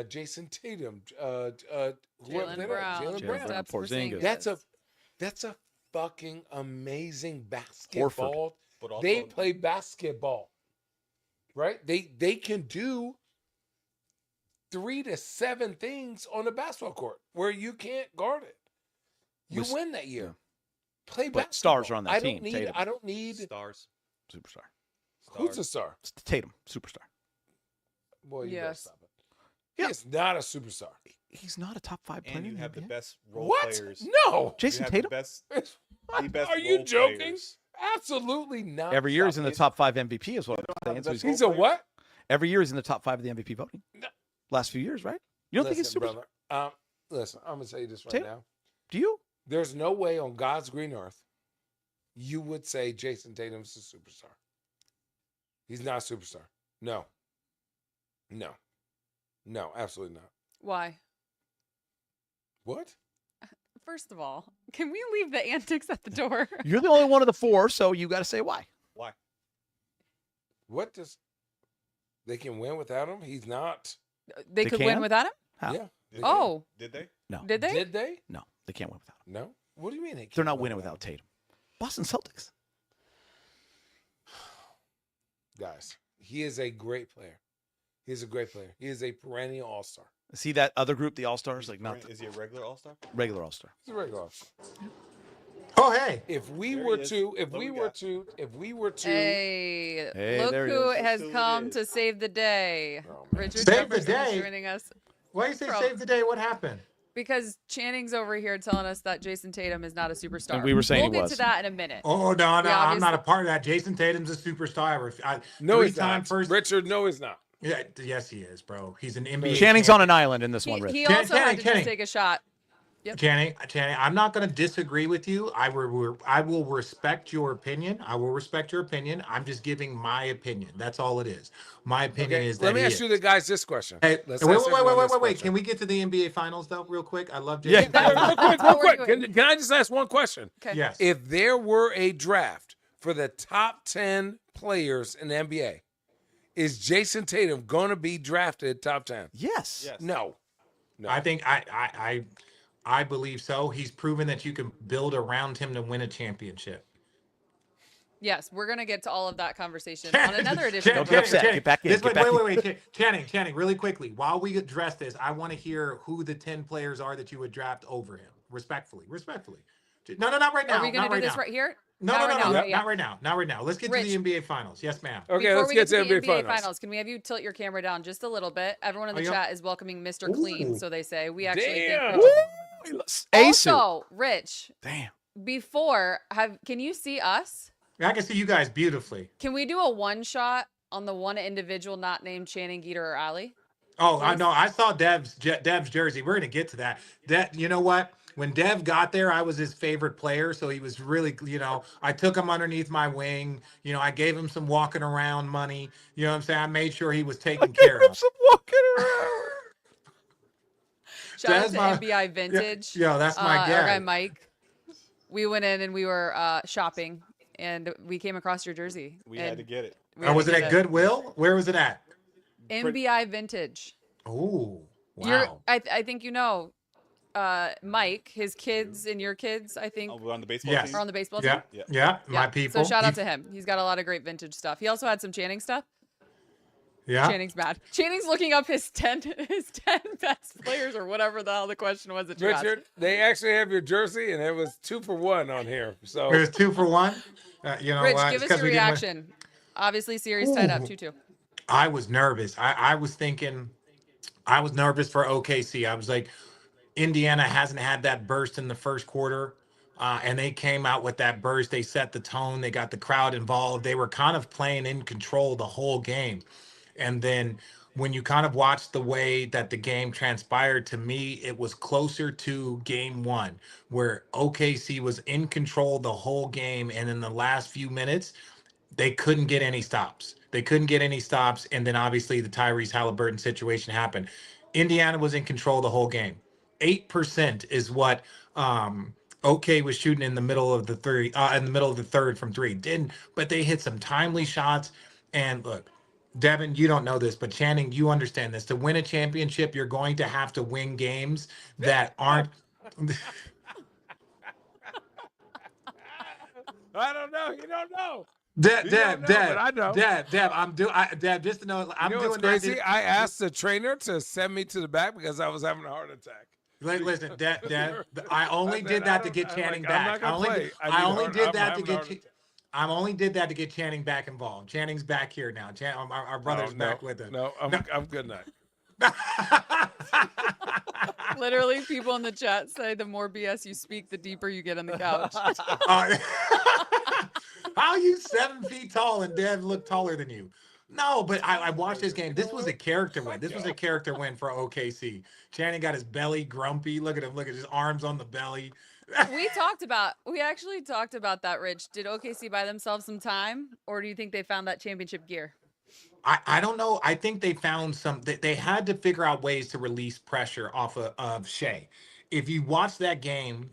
Jason Tatum, Jaylen Brown, Brown. Porzingis. That's a fucking amazing basketball. But also, They play basketball, right? They can do 3 to 7 things on a basketball court where you can't guard it. You win that year. Play basketball. But stars are on that team. I don't need stars. Superstar. Who's a star? It's Tatum. Superstar. Boy, you gotta stop it. Yeah. He's not a superstar. He's not a top 5 player. And you have the best role What? players. No. Jason Tatum? The best Are you role joking? players. Absolutely not. Every year he's in the top 5 MVP is what I'm saying. So He's a what? every year he's in the top 5 of the MVP voting. No. Last few years, right? You don't think he's super? brother? Listen, I'm gonna tell you this right Tatum? now. Do you? There's no way on God's green earth you would say Jason Tatum's a superstar. He's not a superstar. No. No, absolutely not. Why? What? First of all, can we leave the antics at the door? You're the only one of the 4, so you got to say why. Why? What does they can win without him? He's not. They could win can? without him? How? Yeah. Oh. Did they? No. Did they? Did they? No, they can't win without him. No. What do you mean? They're not winning without Tatum. Boston Celtics. Guys, he is a great player. He's a great player. He is a perennial all-star. See that other group, the All Stars, like not Is he a regular All-Star? regular All Star. He's a regular all-star. Oh, hey. If we There were he is. to, What we got? Hey, Hey, look there he who is. has Who it come is. to save the day. Oh, man. Richard Save the Jefferson is day? joining us Why you say Bro. save the day? What happened? because Channing's over here telling us that Jason Tatum is not a superstar. And we were saying we'll he get was. to that in a minute. Oh, no, I'm obviously- not a part of that. Jason Tatum's a superstar. No, he's Three-time not. first. Richard, no, he's not. Yeah, yes, he is, bro. He's an NBA. Channing's on an island in this He, one, Rich. he also had to Channing. just take a shot. Yep. Channing, I'm not going to disagree with you. I will respect your opinion. I'm just giving my opinion. That's all it is. My opinion Okay, is that let me he ask is. you the guys this question. Hey, Let's wait. ask everyone this question. Can we get to the NBA Finals though, real quick? I love Yeah. Jason. Hey, Tatum. real quick. What we're doing. Can I just ask one question? Okay. Yes. If there were a draft for the top 10 players in the NBA, is Jason Tatum going to be drafted top 10? Yes. Yes. No. I think I believe so. He's proven that you can build around him to win a championship. Yes, we're gonna get to all of that conversation on another edition. Don't get upset. Get back in. Channing, really quickly. While we address this, I want to hear who the 10 players are that you would draft over him. Respectfully. No, not right now. Are we gonna not do right this now. right here? No, Not right now, not yeah. right now. Not right now. Let's get Rich. to the NBA Finals. Yes, ma'am. Okay, Before let's we get to the NBA NBA Finals. can we have you tilt your camera down just a little bit? Everyone in the Oh, yeah. chat is welcoming Mr. Clean, Ooh. so they say. We actually Damn. think Ace. also, Rich, Damn. before can you see us? I can see you guys beautifully. Can we do a one shot on the one individual not named Channing, Geeter, or Allie? Oh, I know. I saw Dev's jersey. We're gonna get to that. You know what? When Dev got there, I was his favorite player, so he was really, I took him underneath my wing. I gave him some walking around money. You know what I'm saying? I made sure he was taken care of. Some walking around. Shout out That's to my- NBI Vintage. Yeah, that's my Our guy. guy Mike. We went in and we were shopping, and we came across your jersey. We had to get it. We had Was to it get at Goodwill? Where was it at? NBI Vintage. Oh, You're, wow. I think you know, Mike, his kids and your kids, I think, Oh, we're on the baseball Yes. team. are on the baseball Yeah, team. yeah, my Yeah. people. So shout out to him. He's got a lot of great vintage stuff. He also had some Channing stuff. Yeah. Channing's mad. Channing's looking up his 10 best players or whatever the hell the question was that you asked. Richard, they actually have your jersey, and it was 2 for 1 on here. So It was 2 for 1. You know Rich, what? give It's us 'cause your we didn't win. reaction. Obviously, series tied up Ooh. 2-2. I was nervous. I was thinking, I was nervous for OKC. I was like, Indiana hasn't had that burst in the first quarter. and they came out with that burst. They set the tone. They got the crowd involved. They were kind of playing in control the whole game. And then when you kind of watch the way that the game transpired, to me, it was closer to game one, where OKC was in control the whole game. And in the last few minutes, they couldn't get any stops. And then obviously the Tyrese Halliburton situation happened. Indiana was in control the whole game. 8% is what OK was shooting in the middle of the third from three. But they hit some timely shots. And look, Devin, you don't know this, but Channing, you understand this. To win a championship, you're going to have to win games that aren't. I don't know. You don't know. Deb, I know. Deb, just to know, I'm doing what's crazy? I asked the trainer to send me to the back because I was having a heart attack. Listen, Deb, I only did that to get Channing back. I only did that to get Channing back involved. Channing's back here now. Our brother's back with us. No, I'm good now. Literally, people in the chat say the more BS you speak, the deeper you get on the couch. How are you 7 feet tall and Dev look taller than you? No, but I watched this game. This was a character win. This was a character win for OKC. Channing got his belly grumpy. Look at him. Look at his arms on the belly. We actually talked about that, Rich. Did OKC buy themselves some time, or do you think they found that championship gear? I don't know. I think they found they had to figure out ways to release pressure off of Shea. If you watch the game,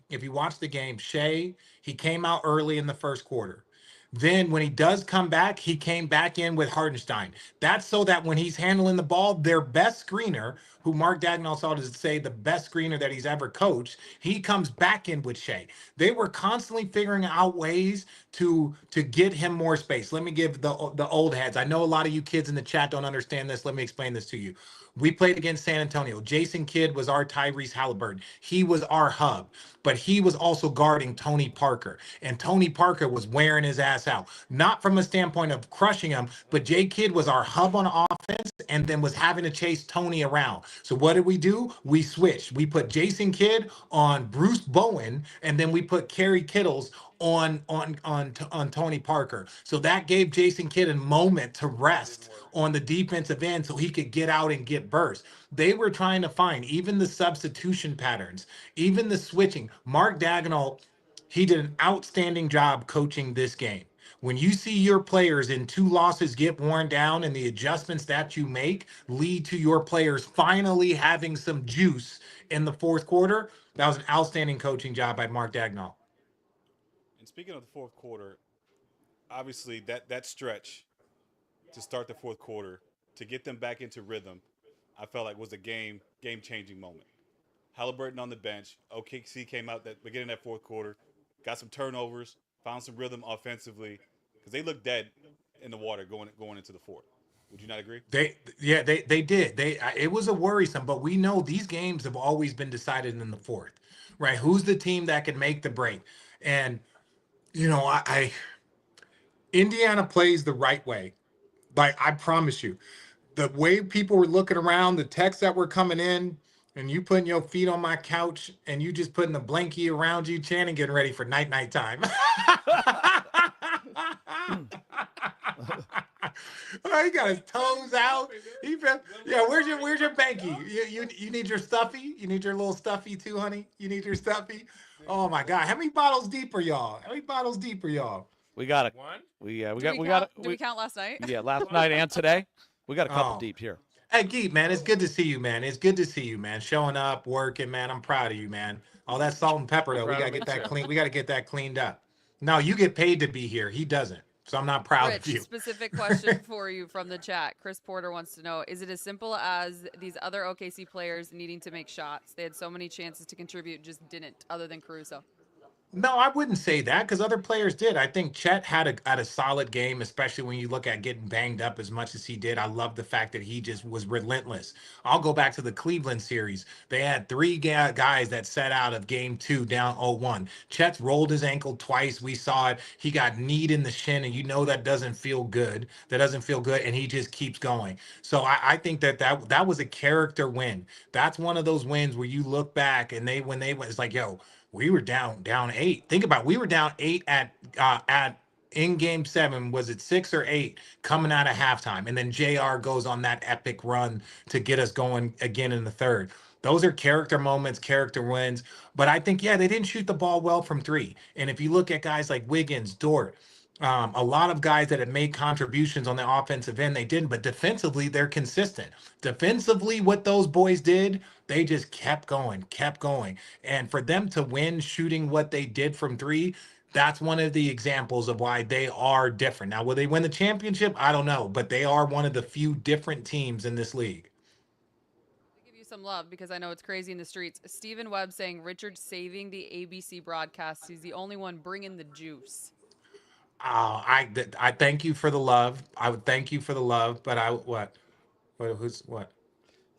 Shea, he came out early in the first quarter. Then when he does come back, he came back in with Hartenstein. That's so that when he's handling the ball, their best screener, who Mark Dagnall saw to say the best screener that he's ever coached, he comes back in with Shea. They were constantly figuring out ways to get him more space. Let me give the old heads. I know a lot of you kids in the chat don't understand this. Let me explain this to you. We played against San Antonio. Jason Kidd was our Tyrese Halliburton. He was our hub, but he was also guarding Tony Parker. And Tony Parker was wearing his ass out. Not from a standpoint of crushing him, but Jay Kidd was our hub on offense and then was having to chase Tony around. So what did we do? We switched. We put Jason Kidd on Bruce Bowen, and then we put Kerry Kittles on Tony Parker. So that gave Jason Kidd a moment to rest on the defensive end so he could get out and get burst. They were trying to find even the substitution patterns, even the switching. Mark Dagnall, he did an outstanding job coaching this game. When you see your players in 2 losses get worn down and the adjustments that you make lead to your players finally having some juice in the fourth quarter, that was an outstanding coaching job by Mark Dagnall. And speaking of the fourth quarter, obviously that stretch to start the fourth quarter, to get them back into rhythm, I felt like was a game-changing moment. Halliburton on the bench. OKC came out that beginning of that fourth quarter, got some turnovers, found some rhythm offensively, because they looked dead in the water going into the fourth. Would you not agree? They did. It was a worrisome, but we know these games have always been decided in the fourth, right? Who's the team that can make the break? And Indiana plays the right way. Like, I promise you, the way people were looking around, the texts that were coming in, and you putting your feet on my couch and you just putting the blankie around you, Channing getting ready for night time. Oh, he got his toes out. Where's your banky? You need your stuffy? You need your little stuffy too, honey? You need your stuffy? Oh my God. How many bottles deep are y'all? We got it. One? We Did we count last night? Yeah, last night and today. We got a couple deep here. Hey, Geet, man, it's good to see you, man. Showing up, working, man. I'm proud of you, man. All that salt and pepper, though, we got to get that clean. We got to get that cleaned up. No, you get paid to be here. He doesn't. So I'm not proud of you. Specific question for you from the chat. Chris Porter wants to know, is it as simple as these other OKC players needing to make shots? They had so many chances to contribute, just didn't, other than Caruso. No, I wouldn't say that because other players did. I think Chet had a solid game, especially when you look at getting banged up as much as he did. I love the fact that he just was relentless. I'll go back to the Cleveland series. They had 3 guys that set out of game 2 down 0-1. Chet's rolled his ankle twice. We saw it. He got kneed in the shin, and that doesn't feel good. And he just keeps going. So I think that was a character win. That's one of those wins where you look back and when they went, it's like, yo, we were down 8. Think about it. We were down 8 at in game 7. Was it 6 or 8 coming out of halftime? And then JR goes on that epic run to get us going again in the third. Those are character moments, character wins. But I think, yeah, they didn't shoot the ball well from 3. And if you look at guys like Wiggins, Dort, a lot of guys that have made contributions on the offensive end, they didn't, but defensively, they're consistent. Defensively, what those boys did, they just kept going. And for them to win shooting what they did from 3, that's one of the examples of why they are different. Now, will they win the championship? I don't know, but they are one of the few different teams in this league. Give you some love because I know it's crazy in the streets. Stephen Webb saying Richard saving the ABC broadcast. He's the only one bringing the juice. I thank you for the love. I would thank you for the love, but who's what?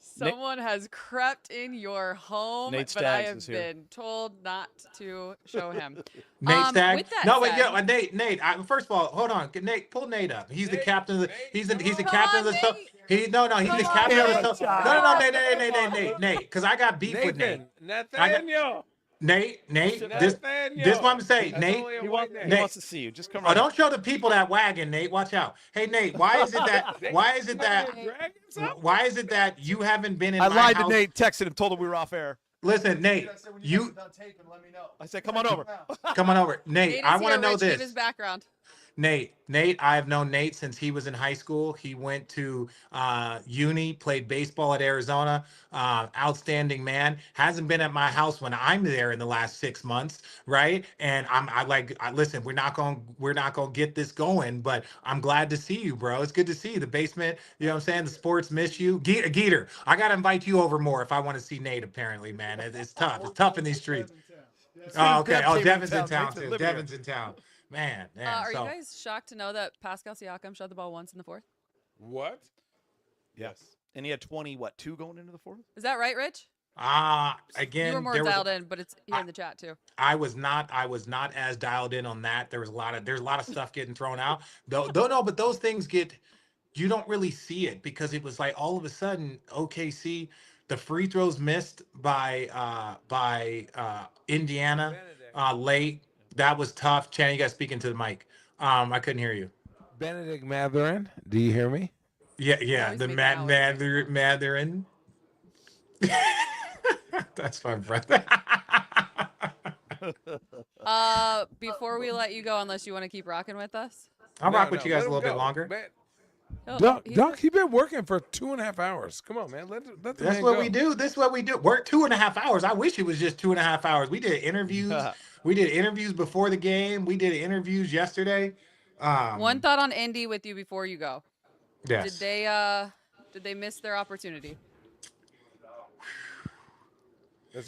Someone has crept in your home, Nate but I Staggs have is here. been told not to show him. Nate Stagg? With that No, wait, said, yeah, Nate. First of all, hold on. Nate, pull Nate up. He's the captain of the. He's the captain of the. He's the captain of the. No, Nate. Because I got beef with Nate. Nathaniel. Nate, this what I'm saying. Nate, He wants to see you. Just come oh, right. don't show the people that wagon, Nate. Watch out. Hey, Nate, why is it that you haven't been in I my lied house? to Nate, texted him, told him we were off air. Listen, Nate, I said, come on over. come on over. Nate, I want to know Rich, give his this. background. Nate, I've known Nate since he was in high school. He went to uni, played baseball at Arizona. Outstanding man. Hasn't been at my house when I'm there in the last 6 months, right? And listen, we're not gonna get this going, but I'm glad to see you, bro. It's good to see you. The basement, you know what I'm saying? The sports miss you. Geeter, I gotta invite you over more if I want to see Nate. Apparently, man, it's tough. It's tough in these streets. Oh, okay. Oh, Devin's in town too. Devin's in town. Man. Are you guys shocked to know that Pascal Siakam shot the ball once in the 4th? What? Yes. And he had 2 going into the 4th? Is that right, Rich? Again, You were more dialed in, but it's here in the chat too. I was not as dialed in on that. There's a lot of stuff getting thrown out. But those things you don't really see it because it was like all of a sudden OKC, the free throws missed by Indiana late. That was tough. Channing, you guys speaking to the mic. I couldn't hear you. Benedict Mathurin, do you hear me? Yeah. The Mathurin. That's my brother. Before we let you go, unless you want to keep rocking with us. I'll rock with you guys a little bit longer. Doc, you've been working for 2.5 hours. Come on, man. Let the That's man what go. we do. This is what we do. Work 2.5 hours. I wish it was just 2.5 hours. We did interviews. We did interviews before the game. We did interviews yesterday. One thought on Indy with you before you go. Yes. Did they miss their opportunity?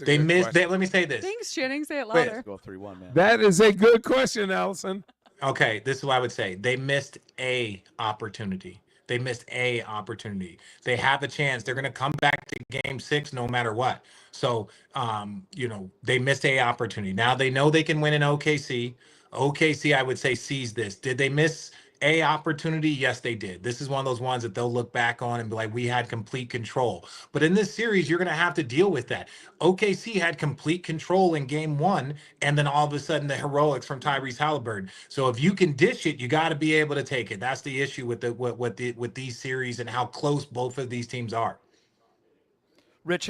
They missed. Let me say this. Thanks, Channing. Say it Wait. louder. Go 3-1, man. That is a good question, Allison. Okay, this is what I would say. They missed a opportunity. They have a chance. They're going to come back to game 6 no matter what. So, they missed a opportunity. Now they know they can win in OKC. OKC, I would say, sees this. Did they miss a opportunity? Yes, they did. This is one of those ones that they'll look back on and be like, we had complete control. But in this series, you're going to have to deal with that. OKC had complete control in game 1, and then all of a sudden the heroics from Tyrese Halliburton. So if you can dish it, you got to be able to take it. That's the issue with these series and how close both of these teams are. Rich,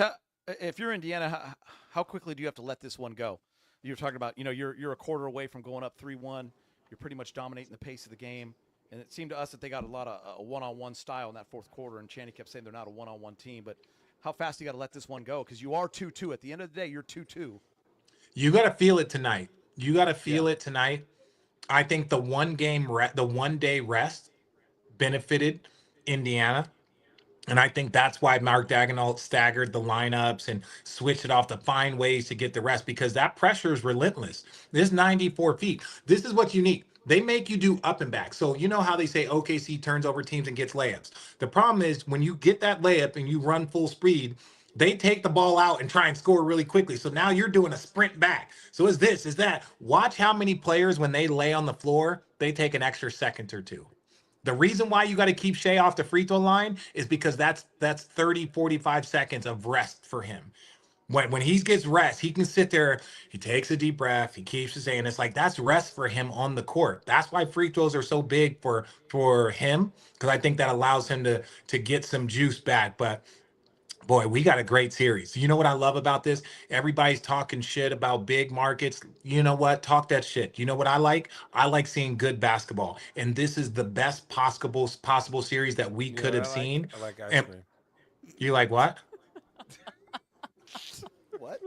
if you're Indiana, how quickly do you have to let this one go? You're talking about, you're a quarter away from going up 3-1. You're pretty much dominating the pace of the game. And it seemed to us that they got a lot of one-on-one style in that 4th quarter, and Channing kept saying they're not a one-on-one team. But how fast do you got to let this one go? Because you are 2-2. At the end of the day, you're 2-2. You got to feel it tonight. It tonight. I think the 1 day rest benefited Indiana. And I think that's why Mark Daigneault staggered the lineups and switched it off to find ways to get the rest, because that pressure is relentless. This 94 feet. This is what's unique. They make you do up and back. So you know how they say OKC turns over teams and gets layups. The problem is when you get that layup and you run full speed, they take the ball out and try and score really quickly. So now you're doing a sprint back. So is that. Watch how many players, when they lay on the floor, they take an extra second or two. The reason why you got to keep Shea off the free throw line is because that's 30, 45 seconds of rest for him. When he gets rest, he can sit there. He takes a deep breath. He keeps it saying, it's like that's rest for him on the court. That's why free throws are so big for him, because I think that allows him to get some juice back. But boy, we got a great series. You know what I love about this? Everybody's talking shit about big markets. You know what? Talk that shit. You know what I like? I like seeing good basketball, and this is the best possible series that we could have seen. I like ice And cream. you like what? What?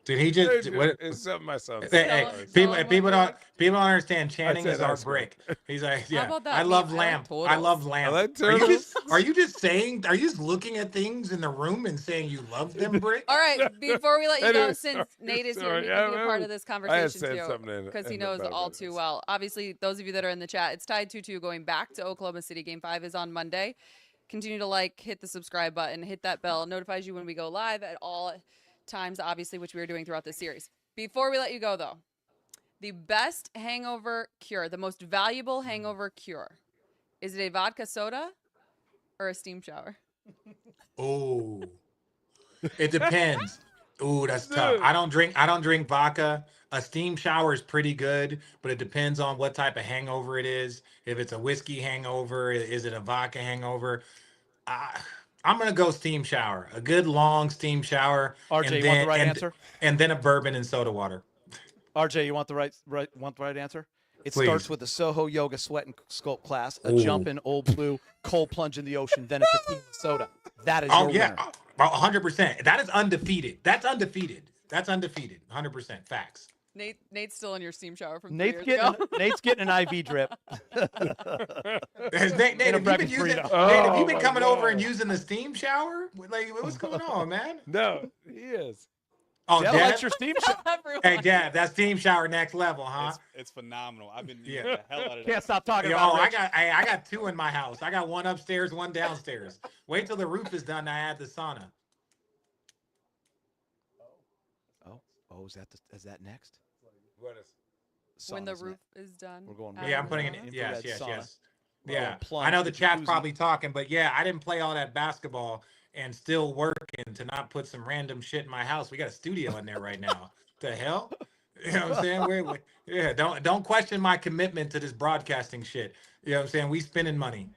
Did he just? What, It's something my son hey, said. hey, Tell him people what don't understand. Channing said is our ice cream. brick. He's like, yeah. about that? I love Me, I like lamb. I turtles. love lamb. I like Are you turtles. just saying? Are you just looking at things in the room and saying you love them, brick? All right, before we let you go, Anyway, since sorry, Nate is here, sorry. he can be a I- part of this I had conversation said too, something in- because he in the knows back all of too this. well. Obviously, those of you that are in the chat, it's tied 2-2 going back to Oklahoma City. Game 5 is on Monday. Continue to hit the subscribe button, hit that bell. It notifies you when we go live at all times, obviously, which we are doing throughout this series. Before we let you go, though, the best hangover cure, the most valuable hangover cure, is it a vodka soda or a steam shower? Oh, it depends. Ooh, that's tough. Dude. I don't drink vodka. A steam shower is pretty good, but it depends on what type of hangover it is. If it's a whiskey hangover, is it a vodka hangover? I'm gonna go steam shower. A good long steam shower. RJ, you want the right answer? And then a bourbon and soda water. RJ, you want the right answer? It Please. starts with a Soho Yoga sweat and sculpt class, a Ooh. jump in Old Blue, cold plunge in the ocean, then a tequila soda. That is Oh your yeah, winner. 100%. That is undefeated. That's undefeated. 100% facts. Nate's still in your steam shower from 3 Nate's years ago. getting an IV drip. Nate, In a have you been breakfast using? burrito. Nate, have you been Oh, coming my over and God. using the steam shower? Like, what's going on, man? No, he is. Oh, Dell Dev? likes your steam shower. Everyone. Hey, Dev, that steam shower next level, huh? It's phenomenal. I've been Yeah. using the hell out of Can't that. stop talking Yo, about it. I got two in my house. I got one upstairs, one downstairs. Wait till the roof is done. I add the sauna. Oh, is that next? What is? When the Sauna's roof next. is done. We're going. Yeah, I'm putting it. Infrared Yes. sauna. Yeah, plunge I know the with chat's jacuzzi. probably talking, but yeah, I didn't play all that basketball and still working to not put some random shit in my house. We got a studio in there right now. The hell? You know what I'm saying? Yeah, don't question my commitment to this broadcasting shit. You know what I'm saying? We spending money.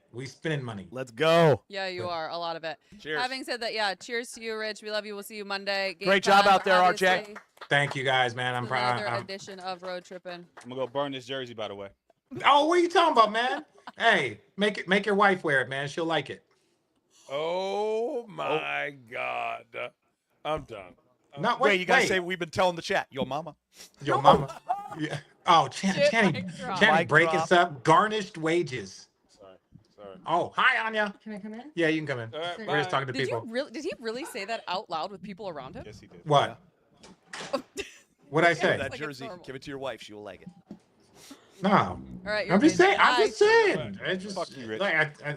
Let's go. Yeah, you are. A lot of it. Cheers. Having said that, yeah, cheers to you, Rich. We love you. We'll see you Monday. Game Great job 5, out there, RJ. obviously. Thank you guys, man. I'm Another proud. edition of Road Tripping. I'm gonna go burn this jersey, by the way. Oh, what are you talking about, man? Hey, make your wife wear it, man. She'll like it. Oh my God. I'm done. No, Wait, you guys wait. say we've been telling the chat. Yo, mama. Your mama. Yeah. Oh, Channing, mic drop. Channing, break Mic us up. Garnished wages. Sorry. Oh, hi, Anya. Can I come in? Yeah, you can come in. All right, We're just bye. talking to Did people. he really say that out loud with people around him? Yes, he did. What? Give What'd I her say? that like it's jersey. normal. Give it to your wife. She will like it. No. All right, I'm just saying. Bye. I'm just saying. I just Fuck you, Rich. like I